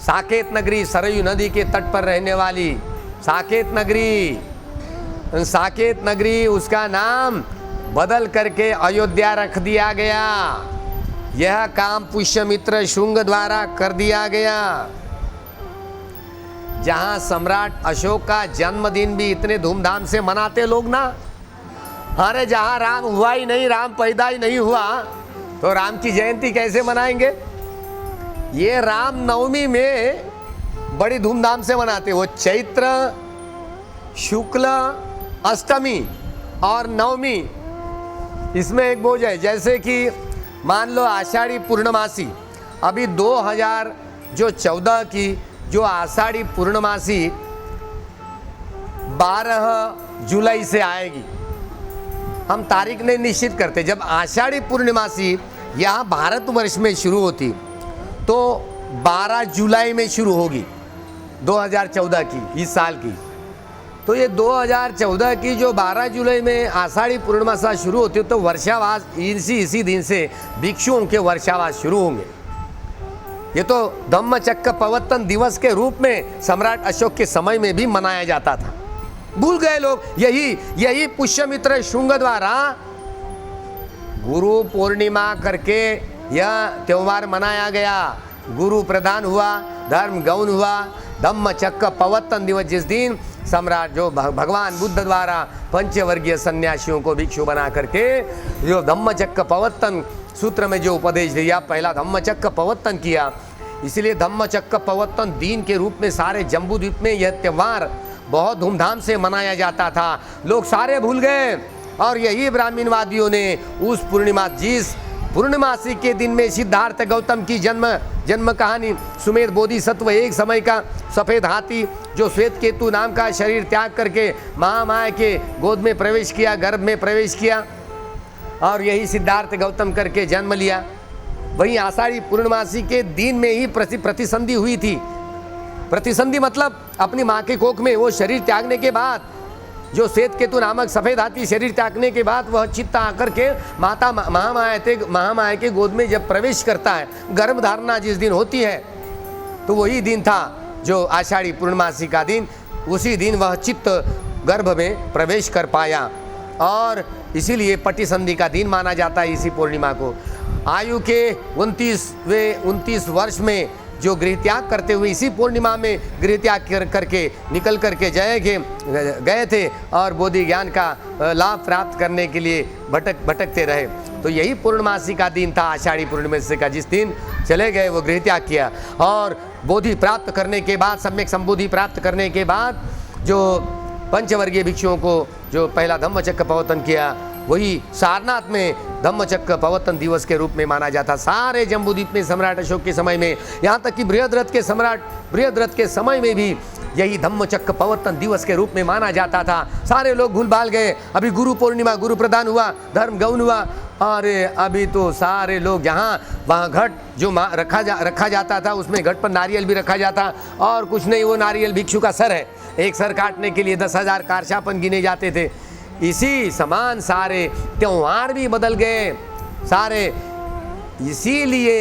साकेत नगरी, सरयू नदी के तट पर रहने वाली साकेत नगरी, उसका नाम बदल करके अयोध्या रख दिया गया। यह काम पुष्यमित्र शुंग द्वारा कर दिया गया। जहां सम्राट अशोक का जन्मदिन भी इतने धूमधाम से मनाते लोग ना, अरे जहां राम हुआ ही नहीं, राम पैदा ही नहीं हुआ, तो राम की जयंती कैसे मनाएंगे? ये राम नवमी में बड़ी धूमधाम से मनाते। वो चैत्र शुक्ल अष्टमी और नवमी, इसमें एक बोझ है। जैसे कि मान लो आषाढ़ी पूर्णमासी, अभी 2014 की जो आषाढ़ी पूर्णमासी 12 जुलाई से आएगी। हम तारीख नहीं निश्चित करते। जब आषाढ़ी पूर्णमासी यहाँ भारतवर्ष में शुरू होती तो 12 जुलाई में शुरू होगी 2014 की, इस साल की। तो ये 2014 की जो 12 जुलाई में आषाढ़ी पूर्णिमा शुरू होती है, तो वर्षावास इसी दिन से भिक्षुओं के वर्षावास शुरू होंगे। ये तो धम्मचक्र प्रवर्तन दिवस के रूप में सम्राट अशोक के समय में भी मनाया जाता था। भूल गए लोग। यही पुष्यमित्र शुंग द्वारा गुरु पूर्णिमा करके यह त्योहार मनाया गया। गुरु प्रदान हुआ, धर्म गौण हुआ। धम्मचक्र प्रवर्तन दिवस, जिस दिन सम्राट जो भगवान बुद्ध द्वारा पंचवर्गीय सन्यासियों को भिक्षु बना करके जो धम्मचक्र प्रवर्तन सूत्र में जो उपदेश दिया, पहला धम्मचक्र प्रवर्तन किया। इसलिए धम्मचक्र प्रवर्तन दिन के रूप में सारे जम्बूद्वीप में यह त्यौहार बहुत धूमधाम से मनाया जाता था। लोग सारे भूल गए, और यही ब्राह्मणवादियों ने उस जिस पूर्णमासी के दिन में सिद्धार्थ गौतम की जन्म कहानी, सुमेध बोधिसत्व एक समय का सफ़ेद हाथी जो श्वेत केतु नाम का शरीर त्याग करके महामाया के गोद में प्रवेश किया, गर्भ में प्रवेश किया, और यही सिद्धार्थ गौतम करके जन्म लिया। वहीं आषाढ़ी पूर्णमासी के दिन में ही प्रतिसंधि हुई थी। प्रतिसंधि मतलब अपनी माँ के कोख में वो शरीर त्यागने के बाद, जो श्वेत केतु नामक सफ़ेद हाथी शरीर त्यागने के बाद वह चित्त आकर के माता महामाया के गोद में जब प्रवेश करता है, गर्भ धारणा जिस दिन होती है, तो वही दिन था जो आषाढ़ी पूर्णमासी का दिन। उसी दिन वह चित्त गर्भ में प्रवेश कर पाया, और इसीलिए पट्टिसंधि का दिन माना जाता है इसी पूर्णिमा को। आयु के 29 वर्ष में जो गृह त्याग करते हुए इसी पूर्णिमा में गृह त्याग करके निकल करके गए थे और बोधि ज्ञान का लाभ प्राप्त करने के लिए भटकते रहे। तो यही पूर्णमासी का दिन था, आषाढ़ी पूर्णिमा का, जिस दिन चले गए वो गृह त्याग किया और बोधि प्राप्त करने के बाद, सम्यक संबोधि प्राप्त करने के बाद जो पंचवर्गीय भिक्षुओं को जो पहला धम्मचक्र प्रवर्तन किया, वही सारनाथ में धम्मचक्र प्रवर्तन दिवस के रूप में माना जाता। सारे जम्बूद्वीप में सम्राट अशोक के समय में, यहाँ तक कि बृहद्रथ के सम्राट बृहद्रथ के समय में भी यही धम्मचक्र प्रवर्तन दिवस के रूप में माना जाता था। सारे लोग भूल भाल गए। अभी गुरु पूर्णिमा, गुरु प्रदान हुआ, धर्म गौन हुआ, और अभी तो सारे लोग जहाँ वहाँ घट जो रखा जाता था, उसमें घट पर नारियल भी रखा जाता, और कुछ नहीं, वो नारियल भिक्षु का सर है। एक सर काटने के लिए 10,000 कारशापन गिने जाते थे। इसी समान सारे त्योहार भी बदल गए सारे। इसीलिए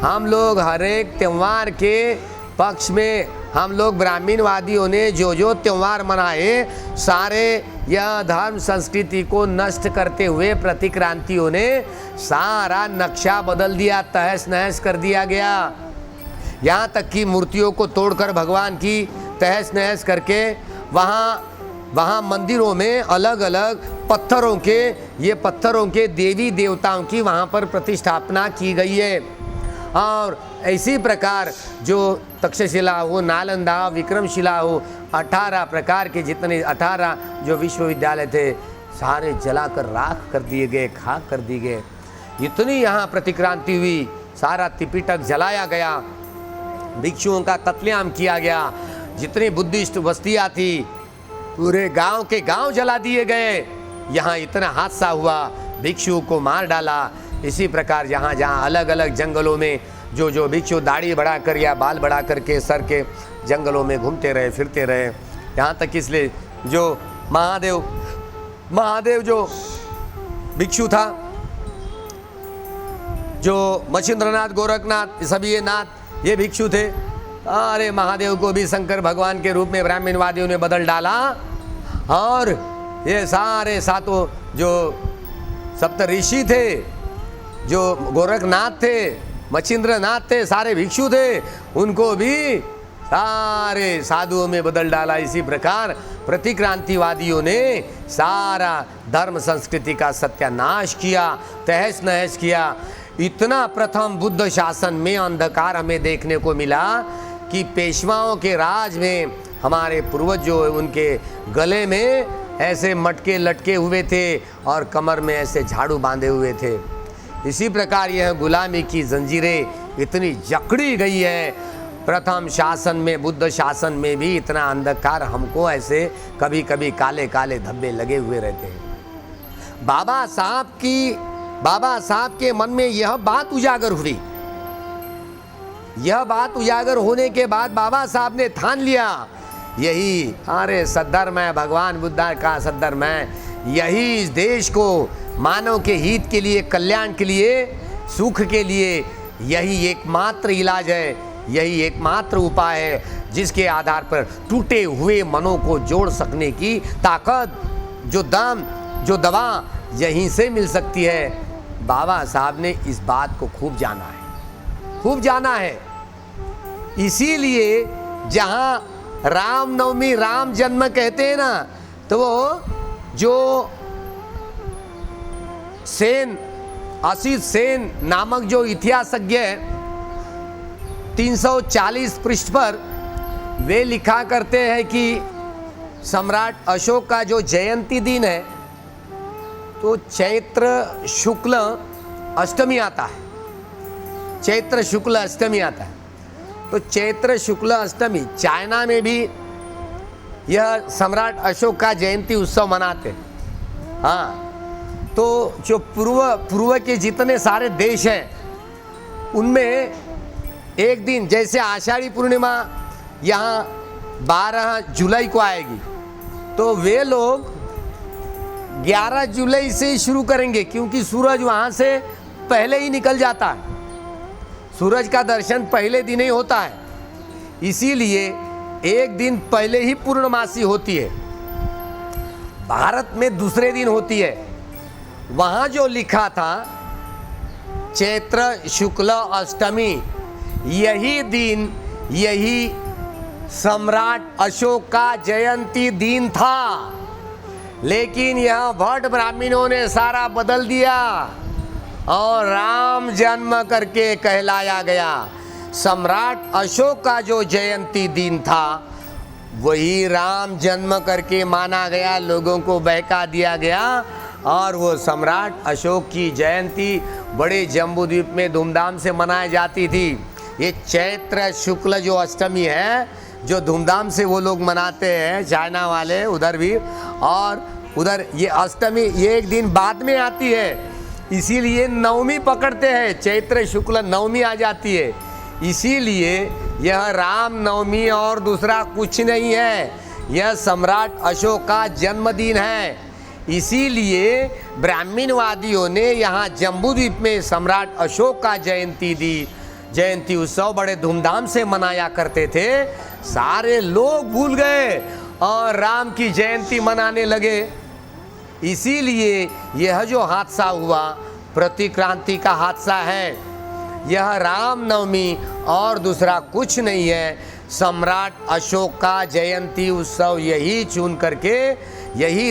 हम लोग हर एक त्योहार के पक्ष में, हम लोग ब्राह्मणवादियों ने जो त्योहार मनाए, सारे यह धर्म संस्कृति को नष्ट करते हुए प्रतिक्रांतियों ने सारा नक्शा बदल दिया, तहस नहस कर दिया गया। यहाँ तक कि मूर्तियों को तोड़कर भगवान की तहस नहस करके वहाँ मंदिरों में अलग अलग पत्थरों के देवी देवताओं की वहाँ पर प्रतिष्ठापना की गई है। और इसी प्रकार जो तक्षशिला हो, नालंदा, विक्रमशिला हो, 18 प्रकार के जितने 18 जो विश्वविद्यालय थे, सारे जलाकर राख कर दिए गए, खाक कर दिए गए। इतनी यहाँ प्रतिक्रांति हुई, सारा त्रिपिटक जलाया गया, भिक्षुओं का कत्लेआम किया गया, जितनी बुद्धिस्ट बस्तियाँ थी पूरे गांव के गांव जला दिए गए। यहाँ इतना हादसा हुआ, भिक्षुओं को मार डाला। इसी प्रकार जहाँ अलग अलग जंगलों में जो भिक्षु दाढ़ी बढ़ाकर या बाल बढ़ा करके सर के जंगलों में घूमते रहे, फिरते रहे। यहाँ तक इसलिए जो महादेव जो भिक्षु था, जो मच्छिंद्रनाथ, गोरखनाथ, सभी ये नाथ, ये भिक्षु थे। अरे महादेव को भी शंकर भगवान के रूप में ब्राह्मणवादियों ने बदल डाला, और ये सारे सातों जो सप्त ऋषि थे, जो गोरखनाथ थे, मच्छिंद्रनाथ थे, सारे भिक्षु थे, उनको भी सारे साधुओं में बदल डाला। इसी प्रकार प्रतिक्रांतिवादियों ने सारा धर्म संस्कृति का सत्यानाश किया, तहस नहस किया। इतना प्रथम बुद्ध शासन में अंधकार हमें देखने को मिला कि पेशवाओं के राज में हमारे पूर्वज जो उनके गले में ऐसे मटके लटके हुए थे और कमर में ऐसे झाड़ू बांधे हुए थे। इसी प्रकार यह गुलामी की जंजीरें इतनी जकड़ी गई है। प्रथम शासन में, बुद्ध शासन में भी इतना अंधकार, हमको ऐसे कभी कभी काले काले धब्बे लगे हुए रहते हैं। बाबा साहब के मन में यह बात उजागर हुई। यह बात उजागर होने के बाद बाबा साहब ने ठान लिया, यही अरे सद्धर्म है, भगवान बुद्ध का सद्धर्म है, यही इस देश को मानव के हित के लिए, कल्याण के लिए, सुख के लिए यही एकमात्र इलाज है, यही एकमात्र उपाय है, जिसके आधार पर टूटे हुए मनों को जोड़ सकने की ताकत, जो दवा यहीं से मिल सकती है। बाबा साहब ने इस बात को खूब जाना है। इसीलिए जहाँ रामनवमी, राम जन्म कहते हैं ना, तो वो जो असित सेन नामक जो इतिहासज्ञ है, 340 पृष्ठ पर वे लिखा करते हैं कि सम्राट अशोक का जो जयंती दिन है, तो चैत्र शुक्ल अष्टमी आता है। चैत्र शुक्ल अष्टमी आता है। तो चैत्र शुक्ल अष्टमी चाइना में भी यह सम्राट अशोक का जयंती उत्सव मनाते हैं। हाँ, तो जो पूर्व के जितने सारे देश हैं, उनमें एक दिन जैसे आषाढ़ी पूर्णिमा यहाँ 12 जुलाई को आएगी, तो वे लोग 11 जुलाई से शुरू करेंगे, क्योंकि सूरज वहाँ से पहले ही निकल जाता है। सूरज का दर्शन पहले दिन ही होता है, इसीलिए एक दिन पहले ही पूर्णमासी होती है। भारत में दूसरे दिन होती है। वहाँ जो लिखा था चैत्र शुक्ल अष्टमी, यही दिन, यही सम्राट अशोक का जयंती दिन था, लेकिन यह भट्ट ब्राह्मणों ने सारा बदल दिया और राम जन्म करके कहलाया गया। सम्राट अशोक का जो जयंती दिन था वही राम जन्म करके माना गया, लोगों को बहका दिया गया और वो सम्राट अशोक की जयंती बड़े जम्बूद्वीप में धूमधाम से मनाई जाती थी। ये चैत्र शुक्ल जो अष्टमी है, जो धूमधाम से वो लोग मनाते हैं, चाइना वाले उधर भी, और उधर ये अष्टमी ये एक दिन बाद में आती है, इसीलिए नवमी पकड़ते हैं, चैत्र शुक्ल नवमी आ जाती है, इसीलिए यह राम नवमी और दूसरा कुछ नहीं है, यह सम्राट अशोक का जन्मदिन है। इसीलिए ब्राह्मणवादियों ने यहाँ जम्बूद्वीप में सम्राट अशोक का जयंती उत्सव बड़े धूमधाम से मनाया करते थे। सारे लोग भूल गए और राम की जयंती मनाने लगे। इसीलिए यह जो हादसा हुआ प्रतिक्रांति का हादसा है, यह रामनवमी और दूसरा कुछ नहीं है, सम्राट अशोक का जयंती उत्सव यही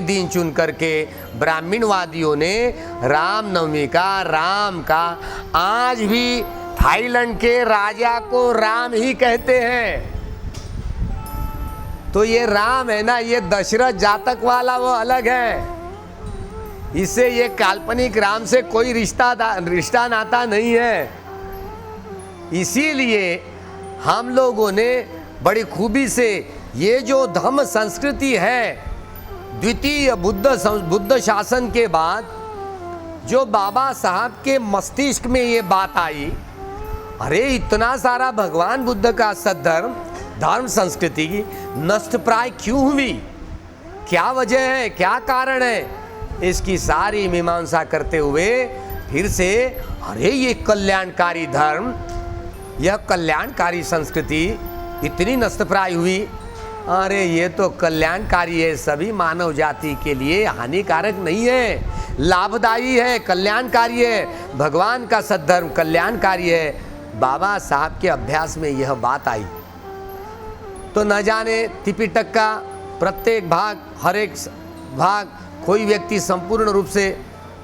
दिन चुन करके ब्राह्मणवादियों ने रामनवमी का, राम का, आज भी थाईलैंड के राजा को राम ही कहते हैं। तो ये राम है ना, ये दशरथ जातक वाला वो अलग है, इससे ये काल्पनिक राम से कोई रिश्ता नाता नहीं है। इसीलिए हम लोगों ने बड़ी खूबी से ये जो धम्म संस्कृति है, द्वितीय बुद्ध शासन के बाद जो बाबा साहब के मस्तिष्क में ये बात आई, अरे इतना सारा भगवान बुद्ध का सद्धर्म धर्म संस्कृति की नष्ट प्राय क्यों हुई, क्या वजह है, क्या कारण है, इसकी सारी मीमांसा करते हुए फिर से अरे ये कल्याणकारी धर्म, यह कल्याणकारी संस्कृति इतनी नष्टप्राय हुई, अरे ये तो कल्याणकारी है, सभी मानव जाति के लिए हानिकारक नहीं है, लाभदायी है, कल्याणकारी है, भगवान का सद्धर्म कल्याणकारी है। बाबा साहब के अभ्यास में यह बात आई तो न जाने त्रिपिटक का प्रत्येक भाग, हर एक भाग कोई व्यक्ति संपूर्ण रूप से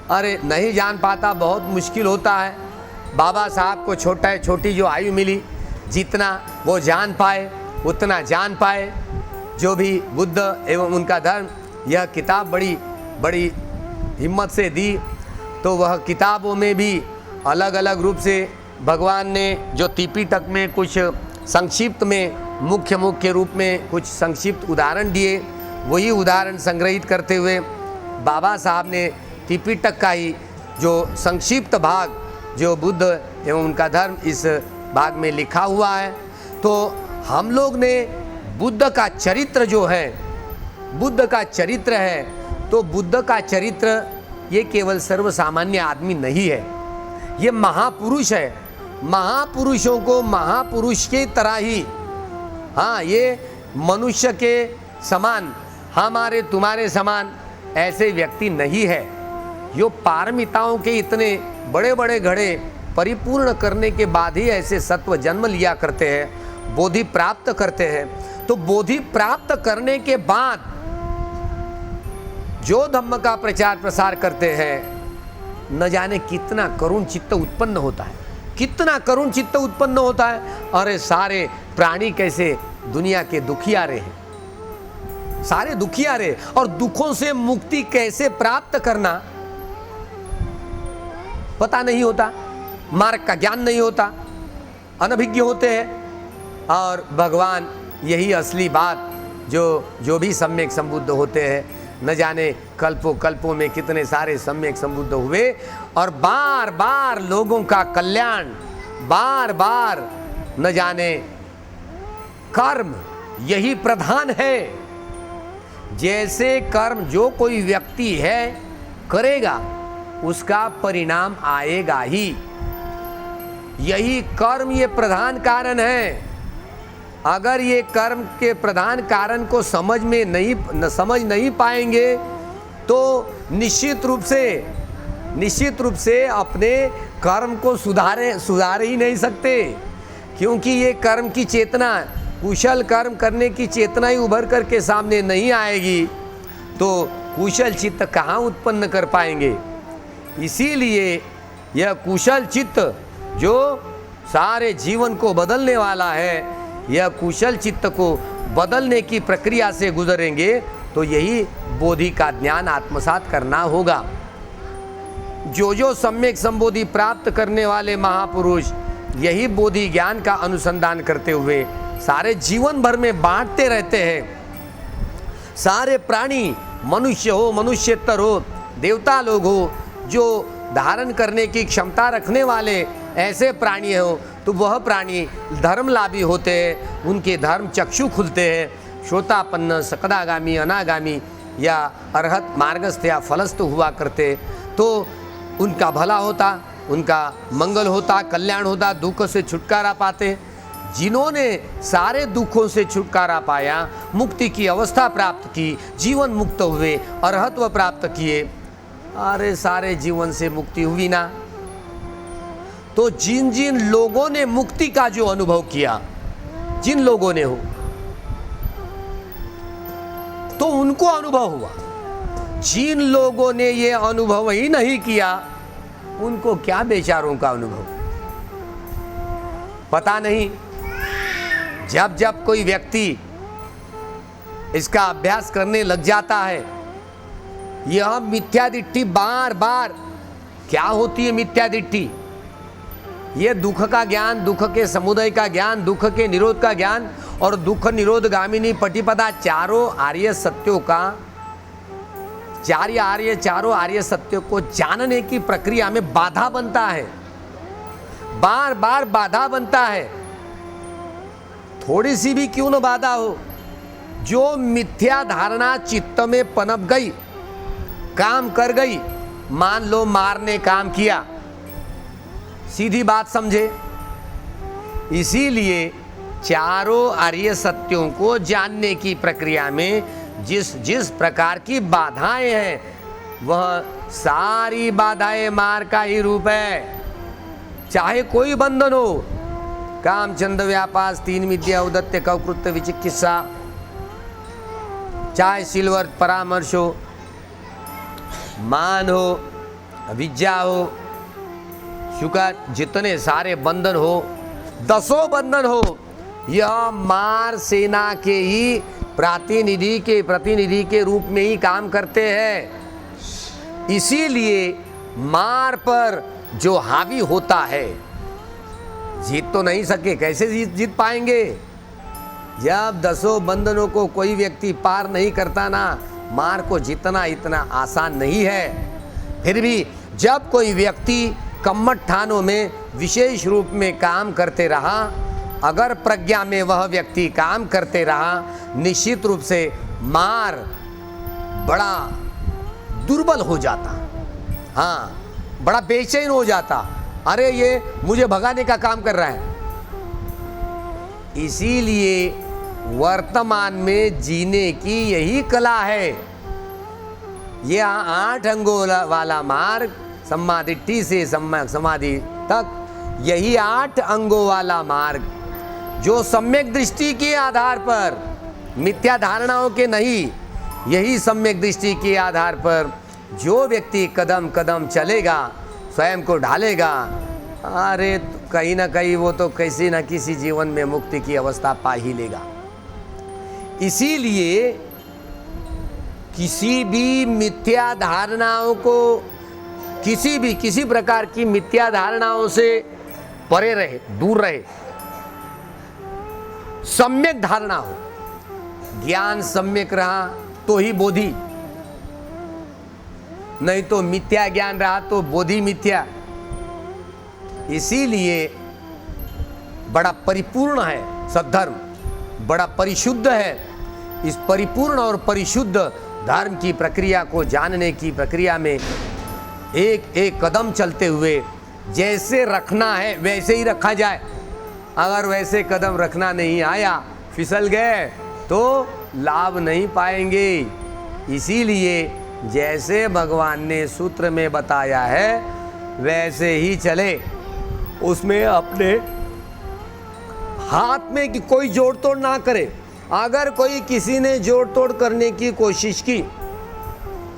अरे नहीं जान पाता, बहुत मुश्किल होता है। बाबा साहब को छोटी जो आयु मिली, जितना वो जान पाए उतना जान पाए। जो भी बुद्ध एवं उनका धर्म, यह किताब बड़ी हिम्मत से दी, तो वह किताबों में भी अलग अलग रूप से भगवान ने जो त्रिपिटक में कुछ संक्षिप्त में मुख्य रूप में कुछ संक्षिप्त उदाहरण दिए, वही उदाहरण संग्रहित करते हुए बाबा साहब ने त्रिपिटक का ही जो संक्षिप्त भाग, जो बुद्ध एवं उनका धर्म, इस भाग में लिखा हुआ है। तो हम लोग ने बुद्ध का चरित्र जो है, बुद्ध का चरित्र है, तो बुद्ध का चरित्र ये केवल सर्वसामान्य आदमी नहीं है, ये महापुरुष है। महापुरुषों को महापुरुष की तरह ही, हाँ, ये मनुष्य के समान, हमारे तुम्हारे समान ऐसे व्यक्ति नहीं है। यो पारमिताओं के इतने बड़े बड़े घड़े परिपूर्ण करने के बाद ही ऐसे सत्व जन्म लिया करते हैं, बोधि प्राप्त करते हैं। तो बोधि प्राप्त करने के बाद जो धम्म का प्रचार प्रसार करते हैं, न जाने कितना करुण चित्त उत्पन्न होता है, कितना करुण चित्त उत्पन्न होता है। अरे सारे प्राणी कैसे दुनिया के दुखियारे हैं, सारे दुखियारे, और दुखों से मुक्ति कैसे प्राप्त करना पता नहीं होता, मार्ग का ज्ञान नहीं होता, अनभिज्ञ होते हैं। और भगवान यही असली बात, जो भी सम्यक संबुद्ध होते हैं, न जाने कल्पों में कितने सारे सम्यक संबुद्ध हुए, और बार बार लोगों का कल्याण, बार बार न जाने कर्म यही प्रधान है। जैसे कर्म जो कोई व्यक्ति है करेगा, उसका परिणाम आएगा ही, यही कर्म ये प्रधान कारण है। अगर ये कर्म के प्रधान कारण को समझ नहीं पाएंगे तो निश्चित रूप से अपने कर्म को सुधार ही नहीं सकते। क्योंकि ये कर्म की चेतना, कुशल कर्म करने की चेतना ही उभर करके सामने नहीं आएगी तो कुशल चित्त कहाँ उत्पन्न कर पाएंगे। इसीलिए यह कुशल चित्त जो सारे जीवन को बदलने वाला है, यह कुशल चित्त को बदलने की प्रक्रिया से गुजरेंगे तो यही बोधि का ज्ञान आत्मसात करना होगा। जो सम्यक संबोधि प्राप्त करने वाले महापुरुष यही बोधि ज्ञान का अनुसंधान करते हुए सारे जीवन भर में बांटते रहते हैं। सारे प्राणी, मनुष्य हो, मनुष्यतर हो, देवता लोग हो, जो धारण करने की क्षमता रखने वाले ऐसे प्राणी हो तो वह प्राणी धर्मलाभी होते हैं, उनके धर्म चक्षु खुलते हैं। श्रोतापन्न, सकदागामी, अनागामी या अरहत, मार्गस्थ या फलस्थ हुआ करते तो उनका भला होता, उनका मंगल होता, कल्याण होता, दुख से छुटकारा पाते। जिन्होंने सारे दुखों से छुटकारा पाया, मुक्ति की अवस्था प्राप्त की, जीवन मुक्त हुए, अरहत्व प्राप्त किए, अरे सारे जीवन से मुक्ति हुई ना। तो जिन जिन लोगों ने मुक्ति का जो अनुभव किया, जिन लोगों ने हो तो उनको अनुभव हुआ। जिन लोगों ने ये अनुभव ही नहीं किया उनको क्या बेचारों का अनुभव, पता नहीं। जब जब कोई व्यक्ति इसका अभ्यास करने लग जाता है, यह मिथ्या दृष्टि बार बार, क्या होती है मिथ्या दृष्टि? ये दुख का ज्ञान, दुख के समुदय का ज्ञान, दुख के निरोध का ज्ञान और दुख निरोध गामिनी पटिपदा, चारों आर्य सत्यों का, चारों आर्य सत्यों को जानने की प्रक्रिया में बाधा बनता है, बार बार बाधा बनता है। थोड़ी सी भी क्यों न बाधा हो, जो मिथ्या धारणा चित्त में पनप गई, काम कर गई, मान लो मार ने काम किया, सीधी बात समझे। इसीलिए चारों आर्य सत्यों को जानने की प्रक्रिया में जिस जिस प्रकार की बाधाएं हैं, वह सारी बाधाएं मार का ही रूप है। चाहे कोई बंधन हो, काम, चंद, व्यापार, तीन विद्या, उदत्य, कवकृत्य, विचिकित्सा, चाहे सिल्वर परामर्श हो, मान हो, अविद्या हो, शुक्र, जितने सारे बंधन हो, दसों बंधन हो, यह मार सेना के ही प्रतिनिधि के रूप में ही काम करते हैं। इसीलिए मार पर जो हावी होता है, जीत तो नहीं सके, कैसे जीत पाएंगे? जब दसों बंधनों को कोई व्यक्ति पार नहीं करता ना, मार को जीतना इतना आसान नहीं है। फिर भी जब कोई व्यक्ति कम्मठ ठानों में विशेष रूप में काम करते रहा, अगर प्रज्ञा में वह व्यक्ति काम करते रहा, निश्चित रूप से मार बड़ा दुर्बल हो जाता, हाँ, बड़ा बेचैन हो जाता। अरे ये मुझे भगाने का काम कर रहा है। इसीलिए वर्तमान में जीने की यही कला है। यह 8 अंगों वाला मार्ग, सम्मादिट्ठी से सम्यक समाधि तक, यही 8 अंगों वाला मार्ग जो सम्यक दृष्टि के आधार पर, मिथ्या धारणाओं के नहीं, यही सम्यक दृष्टि के आधार पर जो व्यक्ति कदम कदम चलेगा, स्वयं को ढालेगा, अरे कहीं ना कहीं वो तो किसी न किसी जीवन में मुक्ति की अवस्था पा ही लेगा। इसीलिए किसी भी मिथ्या धारणाओं को, किसी प्रकार की मिथ्या धारणाओं से परे रहे, दूर रहे। सम्यक धारणा हो, ज्ञान सम्यक रहा तो ही बोधि, नहीं तो मिथ्या ज्ञान रहा तो बोधि मिथ्या। इसीलिए बड़ा परिपूर्ण है सद्धर्म, बड़ा परिशुद्ध है। इस परिपूर्ण और परिशुद्ध धर्म की प्रक्रिया को जानने की प्रक्रिया में एक एक कदम चलते हुए जैसे रखना है वैसे ही रखा जाए। अगर वैसे कदम रखना नहीं आया, फिसल गए तो लाभ नहीं पाएंगे। इसीलिए जैसे भगवान ने सूत्र में बताया है वैसे ही चले, उसमें अपने हाथ में कि कोई जोड़ तोड़ ना करे। अगर कोई किसी ने जोड़ तोड़ करने की कोशिश की,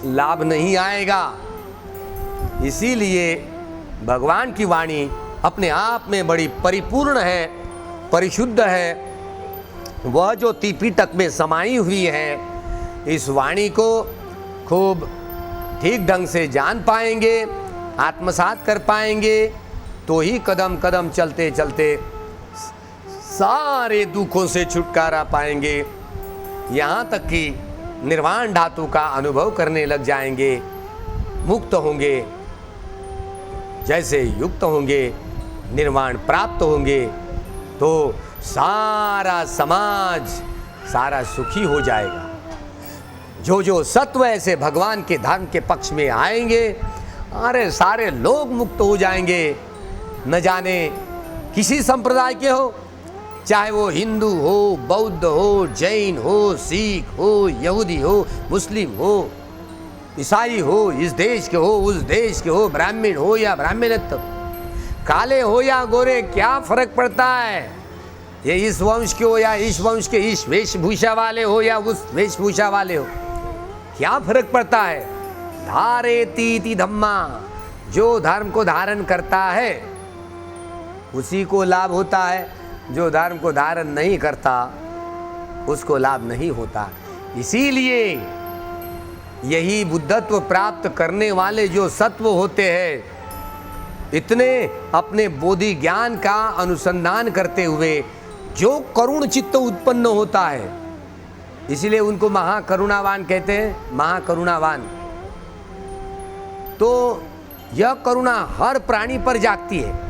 लाभ नहीं आएगा। इसीलिए भगवान की वाणी अपने आप में बड़ी परिपूर्ण है, परिशुद्ध है। वह जो त्रिपिटक में समाई हुई है, इस वाणी को खूब ठीक ढंग से जान पाएंगे, आत्मसात कर पाएंगे, तो ही कदम कदम चलते चलते सारे दुखों से छुटकारा पाएंगे। यहाँ तक कि निर्वाण धातु का अनुभव करने लग जाएंगे, मुक्त होंगे। जैसे युक्त होंगे, निर्वाण प्राप्त होंगे, तो सारा समाज सारा सुखी हो जाएगा। जो जो सत्व ऐसे भगवान के धर्म के पक्ष में आएंगे, अरे सारे लोग मुक्त हो जाएंगे। न जाने किसी संप्रदाय के हो, चाहे वो हिंदू हो, बौद्ध हो, जैन हो, सिख हो, यहूदी हो, मुस्लिम हो, ईसाई हो, इस देश के हो, उस देश के हो, ब्राह्मण हो या ब्राह्मणत्व, काले हो या गोरे, क्या फर्क पड़ता है? ये इस वंश के हो या इस वंश के, इस वेशभूषा वाले हो या उस वेशभूषा वाले हो, क्या फर्क पड़ता है? धारेतीति धम्मा, जो धर्म को धारण करता है उसी को लाभ होता है, जो धर्म को धारण नहीं करता उसको लाभ नहीं होता। इसीलिए यही बुद्धत्व प्राप्त करने वाले जो सत्व होते हैं, इतने अपने बोधि ज्ञान का अनुसंधान करते हुए जो करुण चित्त उत्पन्न होता है, इसलिए उनको महाकरुणावान कहते हैं, महाकरुणावान। तो यह करुणा हर प्राणी पर जागती है।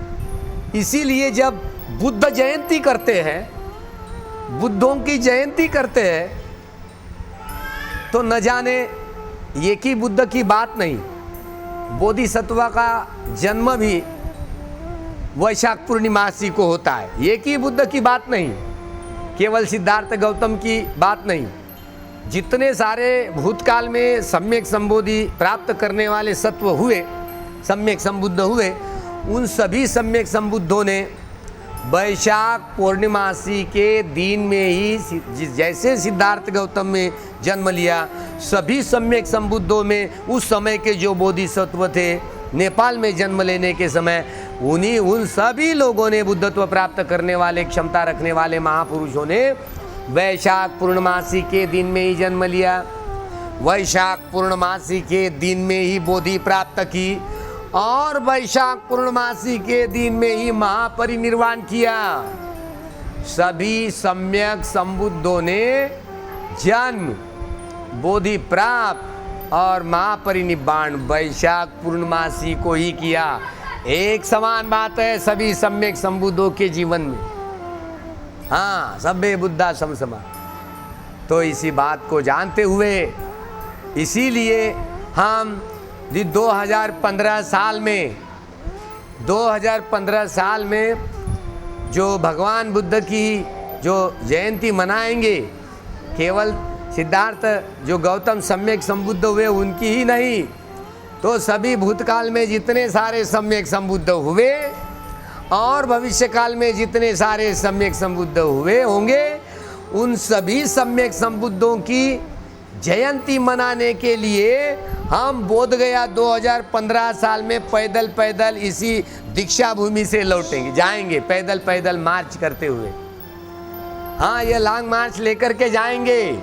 इसीलिए जब बुद्ध जयंती करते हैं, बुद्धों की जयंती करते हैं, तो न जाने एक ही बुद्ध की बात नहीं, बोधिसत्व का जन्म भी वैशाख पूर्णिमासी को होता है। एक ही बुद्ध की बात नहीं, केवल सिद्धार्थ गौतम की बात नहीं। जितने सारे भूतकाल में सम्यक संबोधि प्राप्त करने वाले सत्व हुए, सम्यक संबुद्ध हुए, उन सभी सम्यक संबुद्धों ने वैशाख पूर्णिमासी के दिन में ही, जैसे सिद्धार्थ गौतम में जन्म लिया, सभी सम्यक संबुद्धों में उस समय के जो बोधिसत्व थे, नेपाल में जन्म लेने के समय, उन सभी लोगों ने, बुद्धत्व प्राप्त करने वाले, क्षमता रखने वाले महापुरुषों ने वैशाख पूर्णमासी के दिन में ही जन्म लिया, वैशाख पूर्णमासी के दिन में ही बोधि प्राप्त की, और वैशाख पूर्णमासी के दिन में ही महापरिनिर्वाण किया। सभी सम्यक संबुद्धों ने जन्म, बोधि प्राप्त और महापरिनिर्वाण वैशाख पूर्णमासी को ही किया। एक समान बात है सभी सम्यक संबुद्धों के जीवन में। हाँ, सभ्य बुद्धा समसमा। तो इसी बात को जानते हुए, इसीलिए हम 2015 साल में जो भगवान बुद्ध की जो जयंती मनाएंगे, केवल सिद्धार्थ जो गौतम सम्यक संबुद्ध हुए उनकी ही नहीं, तो सभी भूतकाल में जितने सारे सम्यक संबुद्ध हुए और भविष्य काल में जितने सारे सम्यक संबुद्ध हुए होंगे, उन सभी सम्यक संबुद्धों की जयंती मनाने के लिए हम बोध गया 2015 साल में पैदल पैदल इसी दीक्षा भूमि से लौटेंगे, जाएंगे पैदल पैदल मार्च करते हुए। हाँ, ये लॉन्ग मार्च लेकर के जाएंगे।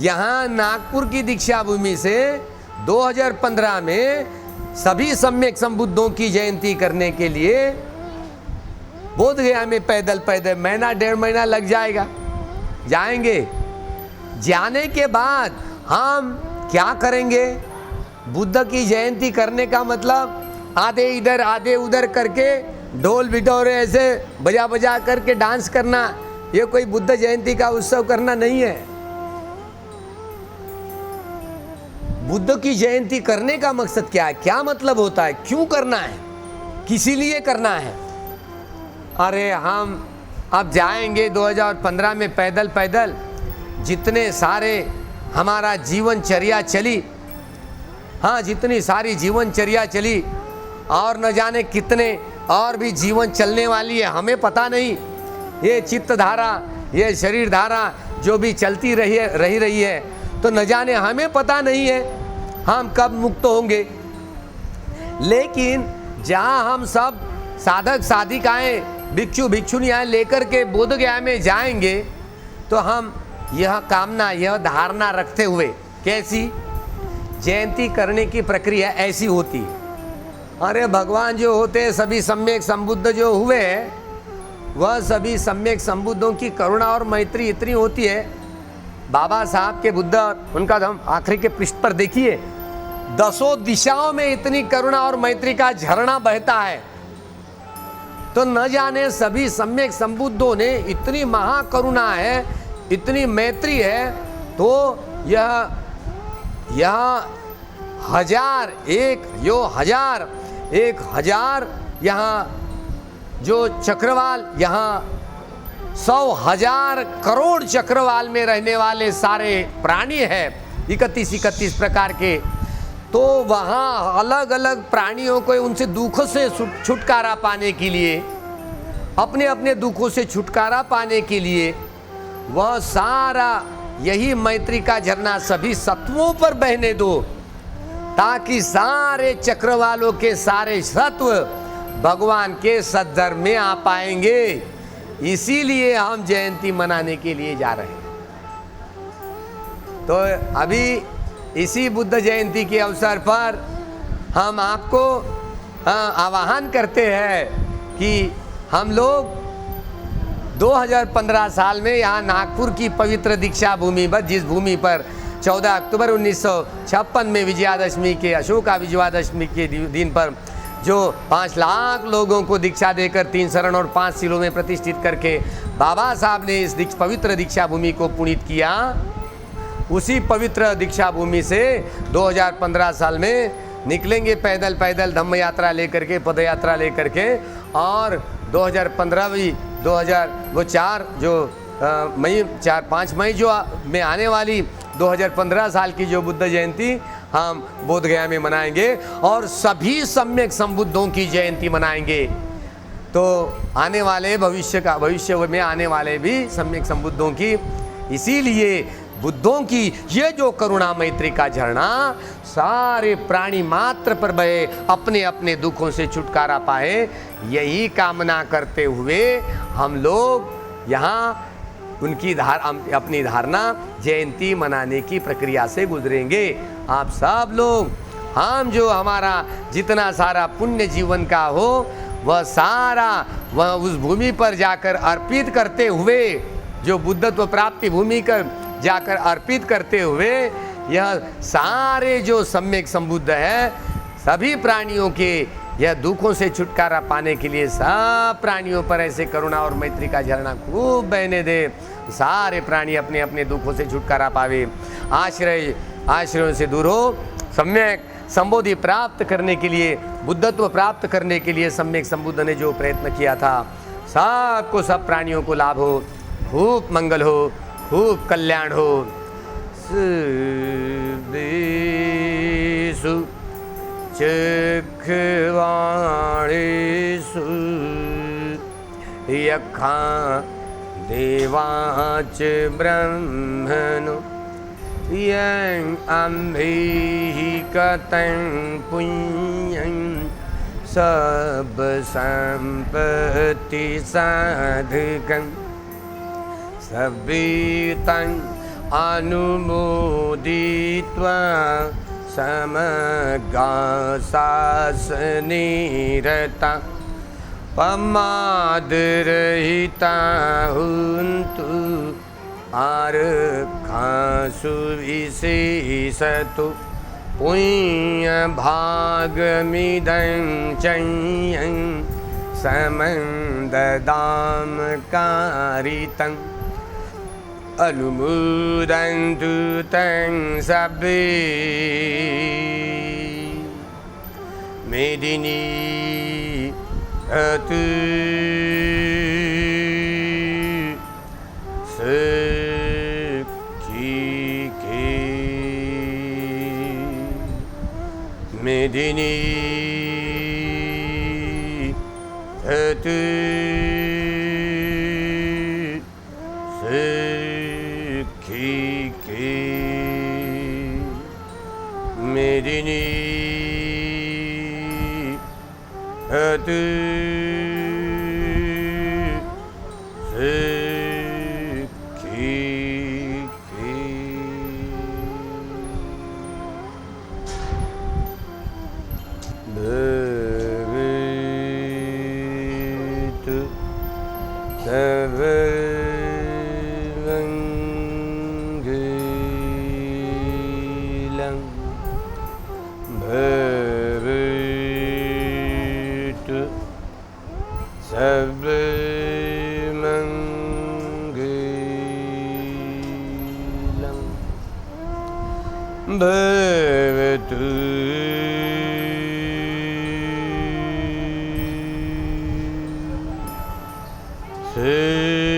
यहाँ नागपुर की दीक्षा भूमि से 2015 में सभी सम्यक संबुद्धों की जयंती करने के लिए बोध गया में पैदल पैदल महीना 1.5 महीना लग जाएगा, जाएंगे। जाने के बाद हम क्या करेंगे? बुद्ध की जयंती करने का मतलब आधे इधर आधे उधर करके ढोल बिटोरे ऐसे बजा बजा करके डांस करना, ये कोई बुद्ध जयंती का उत्सव करना नहीं है। बुद्ध की जयंती करने का मकसद क्या है? क्या मतलब होता है? क्यों करना है? किसी लिए करना है? अरे हम अब जाएंगे 2015 में पैदल पैदल, जितने सारे हमारा जीवनचर्या चली, हाँ जितनी सारी जीवनचर्या चली, और न जाने कितने और भी जीवन चलने वाली है, हमें पता नहीं। ये चित्त धारा, ये शरीर धारा जो भी चलती रही है, तो न जाने, हमें पता नहीं है हम कब मुक्त होंगे। लेकिन जहाँ हम सब साधक साधिकाएं, भिक्षु भिक्षुनियाँ लेकर के बोधगया में जाएंगे, तो हम यह कामना, यह धारणा रखते हुए, कैसी जयंती करने की प्रक्रिया ऐसी होती है। अरे भगवान जो होते हैं, सभी सम्यक संबुद्ध जो हुए, वह सभी सम्यक संबुद्धों की करुणा और मैत्री इतनी होती है। बाबा साहब के बुद्ध, उनका हम आखिरी के पृष्ठ पर देखिए, 10 दिशाओं में इतनी करुणा और मैत्री का झरना बहता है। तो न जाने सभी सम्यक संबुद्धों ने इतनी महाकरुणा है, इतनी मैत्री है, तो यह हजार यहाँ जो चक्रवाल, यहाँ 100,000 करोड़ चक्रवाल में रहने वाले सारे प्राणी हैं, 31 प्रकार के, तो वहाँ अलग अलग प्राणियों को उनसे दुखों से छुटकारा पाने के लिए, अपने अपने दुखों से छुटकारा पाने के लिए, वह सारा यही मैत्री का झरना सभी सत्वों पर बहने दो, ताकि सारे चक्रवालों के सारे सत्व भगवान के सद्धर्म में आ पाएंगे। इसीलिए हम जयंती मनाने के लिए जा रहे हैं। तो अभी इसी बुद्ध जयंती के अवसर पर हम आपको आह्वान करते हैं कि हम लोग 2015 साल में यहाँ नागपुर की पवित्र दीक्षा भूमि पर, जिस भूमि पर 14 अक्टूबर 1956 में विजयादशमी के, अशोका विजयादशमी के दिन पर जो 5 लाख लोगों को दीक्षा देकर 3 शरण और 5 शिलों में प्रतिष्ठित करके बाबा साहब ने इस पवित्र दीक्षा भूमि को पुनीत किया, उसी पवित्र दीक्षा भूमि से 2015 साल में निकलेंगे पैदल धम्म यात्रा लेकर के, पद यात्रा लेकर के, और 2015 भी 4-5 मई जो में आने वाली 2015 साल की जो बुद्ध जयंती हम बोधगया में मनाएंगे, और सभी सम्यक संबुद्धों की जयंती मनाएंगे। तो आने वाले भविष्य में आने वाले भी सम्यक संबुद्धों की, इसीलिए बुद्धों की ये जो करुणा मैत्री का झरना सारे प्राणी मात्र पर बहे, अपने अपने दुखों से छुटकारा पाए, यही कामना करते हुए हम लोग यहाँ उनकी अपनी धारणा जयंती मनाने की प्रक्रिया से गुजरेंगे। आप सब लोग, हम जो हमारा जितना सारा पुण्य जीवन का हो, वह सारा वह उस भूमि पर जाकर अर्पित करते हुए, जो बुद्धत्व प्राप्ति भूमि कर जाकर अर्पित करते हुए, यह सारे जो सम्यक संबुद्ध है, सभी प्राणियों के यह दुखों से छुटकारा पाने के लिए सब प्राणियों पर ऐसे करुणा और मैत्री का झरना खूब बहने दे, सारे प्राणी अपने अपने दुखों से छुटकारा पावे, आश्रयों से दूर हो, सम्यक संबोधि प्राप्त करने के लिए, बुद्धत्व प्राप्त करने के लिए सम्यक संबुद्ध ने जो प्रयत्न किया था, सबको, सब प्राणियों को लाभ हो, खूब मंगल हो, खूब कल्याण हो। चक्षवाणेषु यखा देवाच ब्रह्मणो यं अम्भिः कतं पुण्यं सब संपत्ति साधकं सवितं अनुमोदित्वा समगासासनिरता पमादरहिता हुन्तु आरक्षासु विशेषतु पुण्यभागमिदं चयं समं ददाम कारितं अनुमोदन्तु तं सब्बे मेदिनी अतु सखीके मेदिनी अति सिखी की मेदिनी अति सिखी की भवित सर्वंगीलं भवित सर्वमंगलं भवतु से